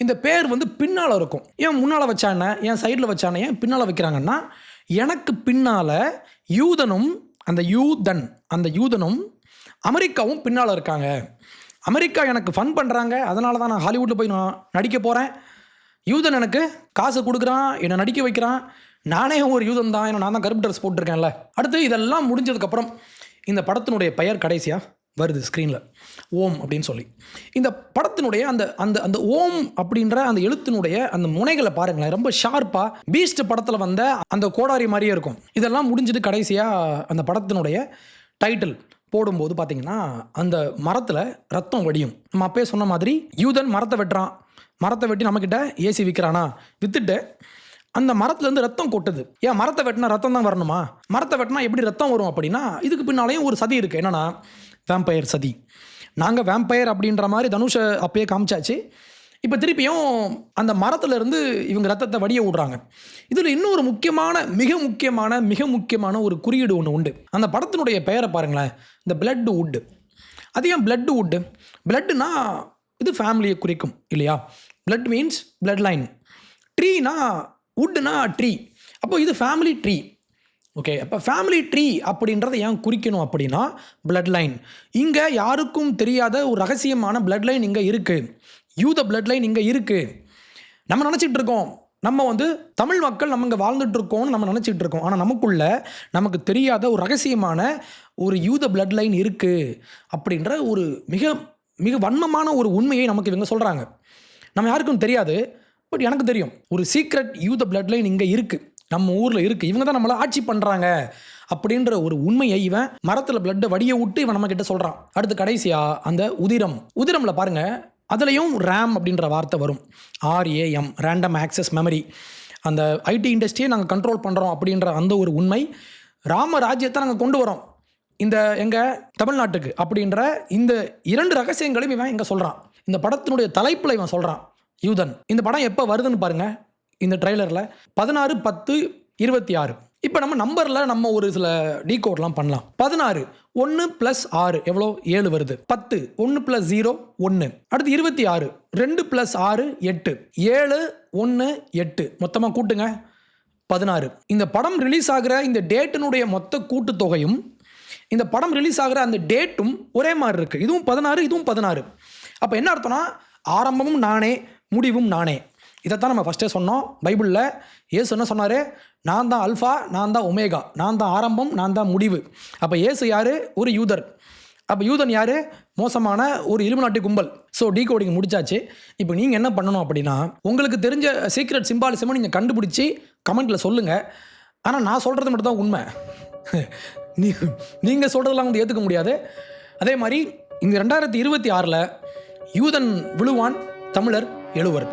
இந்த பேர் வந்து பின்னால் இருக்கும். ஏன் முன்னால் வச்சானே, ஏன் சைடில் வச்சானே, ஏன் பின்னால் வைக்கிறாங்கன்னா, எனக்கு பின்னால் யூதனும் அந்த யூதனும் அமெரிக்காவும் பின்னால் இருக்காங்க. அமெரிக்கா எனக்கு ஃபன் பண்ணுறாங்க, அதனால தான் நான் ஹாலிவுட்டில் போய் நான் நடிக்க போகிறேன். யூதன் எனக்கு காசு கொடுக்குறான், என்னை நடிக்க வைக்கிறான், நானே ஒரு யூதன் தான், ஏன்னா நான் தான் கருப்பு ட்ரெஸ் போட்டிருக்கேன்ல. அடுத்து இதெல்லாம் முடிஞ்சதுக்கப்புறம் இந்த படத்தினுடைய பெயர் கடைசியாக வருது ஸ்க்ரீனில், ஓம் அப்படின்னு சொல்லி. இந்த படத்தினுடைய அந்த அந்த அந்த ஓம் அப்படின்ற அந்த எழுத்தினுடைய அந்த முனைகளை பாருங்களேன், ரொம்ப ஷார்ப்பாக பீஸ்ட் படத்தில் வந்த அந்த கோடாரி மாதிரியே இருக்கும். இதெல்லாம் முடிஞ்சுட்டு கடைசியாக அந்த படத்தினுடைய டைட்டில் போடும்போது பார்த்தீங்கன்னா, அந்த மரத்தில் ரத்தம் வடியும். நம்ம அப்பயே சொன்ன மாதிரி யூதன் மரத்தை வெட்டுறான், மரத்தை வெட்டி நம்மக்கிட்ட ஏசி விற்கிறானா, விற்றுட்டு அந்த மரத்துலேருந்து ரத்தம் கொட்டுது. ஏன் மரத்தை வெட்டினா ரத்தம் தான் வரணுமா, மரத்தை வெட்டினா எப்படி ரத்தம் வரும் அப்படின்னா, இதுக்கு பின்னாலேயும் ஒரு சதி இருக்குது. என்னென்னா வேம்பயர் சதி. நாங்கள் வேம்பயர் அப்படின்ற மாதிரி தனுஷை அப்பயே காமிச்சாச்சு, இப்போ திருப்பியும் அந்த மரத்துலேருந்து இவங்க ரத்தத்தை வடிய விடுறாங்க. இதில் இன்னொரு மிக முக்கியமான ஒரு குறியீடு ஒன்று உண்டு. அந்த படத்தினுடைய பெயரை பாருங்களேன், இந்த பிளட் வுட். அது ஏன் பிளட் வுட்? பிளட்டுனா இது ஃபேமிலியை குறிக்கும் இல்லையா, பிளட் மீன்ஸ் பிளட் லைன். ட்ரீனா வுட்னா ட்ரீ, அப்போ இது ஃபேமிலி ட்ரீ. ஓகே, அப்போ ஃபேமிலி ட்ரீ அப்படின்றத ஏன் குறிக்கணும் அப்படின்னா பிளட் லைன். இங்கே யாருக்கும் தெரியாத ஒரு ரகசியமான பிளட் லைன் இங்கே இருக்குது. யூத பிளட் லைன் இங்கே இருக்குது. நம்ம நினச்சிட்டு இருக்கோம் நம்ம வந்து தமிழ் மக்கள் நம்ம இங்கே வாழ்ந்துட்டு இருக்கோம்னு நம்ம நினச்சிட்டு இருக்கோம். ஆனால் நமக்குள்ள நமக்கு தெரியாத ஒரு ரகசியமான ஒரு யூத பிளட் லைன் இருக்குது அப்படின்ற ஒரு மிக மிக வன்மமான ஒரு உண்மையை நமக்கு இவங்க சொல்கிறாங்க. நம்ம யாருக்கும் தெரியாது, பட் எனக்கு தெரியும். ஒரு சீக்ரெட் யூத பிளட் லைன் இங்கே இருக்குது, நம்ம ஊரில் இருக்குது. இவங்க தான் நம்மளை ஆட்சி பண்ணுறாங்க அப்படின்ற ஒரு உண்மையை இவன் மரத்தில் பிளட்டை வடிய விட்டு இவன் நம்ம கிட்ட சொல்கிறான். அடுத்து கடைசியாக அந்த உதிரமில் பாருங்கள், அதுலேயும் ரேம் அப்படின்ற வார்த்தை வரும். RAM, random access memory. அந்த ஐடி இண்டஸ்ட்ரியை நாங்கள் கண்ட்ரோல் பண்ணுறோம் அப்படின்ற அந்த ஒரு உண்மை, ராம ராஜ்யத்தை நாங்கள் கொண்டு வரோம் இந்த எங்கள் தமிழ்நாட்டுக்கு அப்படின்ற இந்த 2 ரகசியங்களையும் இவன் இங்கே சொல்கிறான். இந்த படத்தினுடைய தலைப்பில் இவன் சொல்கிறான் யூதன். இந்த படம் எப்போ வருதுன்னு பாருங்கள், இந்த ட்ரெய்லரில் 16/10/26. இப்போ நம்ம நம்பரில் நம்ம ஒரு சில டீகோட்லாம் பண்ணலாம். 16 1 + 6 எவ்வளோ? 7 வருது. 10 1 + 0 1. அடுத்து 26 2 + 6 8. 7 1 8 மொத்தமாக கூட்டுங்க 16. இந்த படம் ரிலீஸ் ஆகிற இந்த டேட்டினுடைய மொத்த கூட்டுத்தொகையும் இந்த படம் ரிலீஸ் ஆகிற அந்த டேட்டும் ஒரே மாதிரி இருக்குது. இதுவும் 16 இதுவும் 16. அப்போ என்ன அர்த்தம்னா ஆரம்பமும் நானே முடிவும் நானே. இதைத்தான் நம்ம ஃபஸ்ட்டே சொன்னோம். பைபிளில் இயேசு என்ன சொன்னார்? நான் தான் அல்ஃபா, நான் தான் ஒமேகா, நான் தான் ஆரம்பம், நான் தான் முடிவு. அப்போ இயேசு யார்? ஒரு யூதர். அப்போ யூதன் யார்? மோசமான ஒரு இலுமினாட்டி கும்பல். ஸோ டீகோடிங் முடிச்சாச்சு. இப்போ நீங்கள் என்ன பண்ணணும் அப்படின்னா, உங்களுக்கு தெரிஞ்ச சீக்ரெட் சிம்பாலிசமை நீங்கள் கண்டுபிடிச்சி கமெண்ட்டில் சொல்லுங்கள். ஆனால் நான் சொல்கிறது மட்டும் தான் உண்மை. நீங்கள் சொல்கிறதெல்லாம் வந்து ஏற்றுக்க முடியாது. அதே மாதிரி இந்த 2026 யூதன் விழுவான், தமிழர் எழுவர்.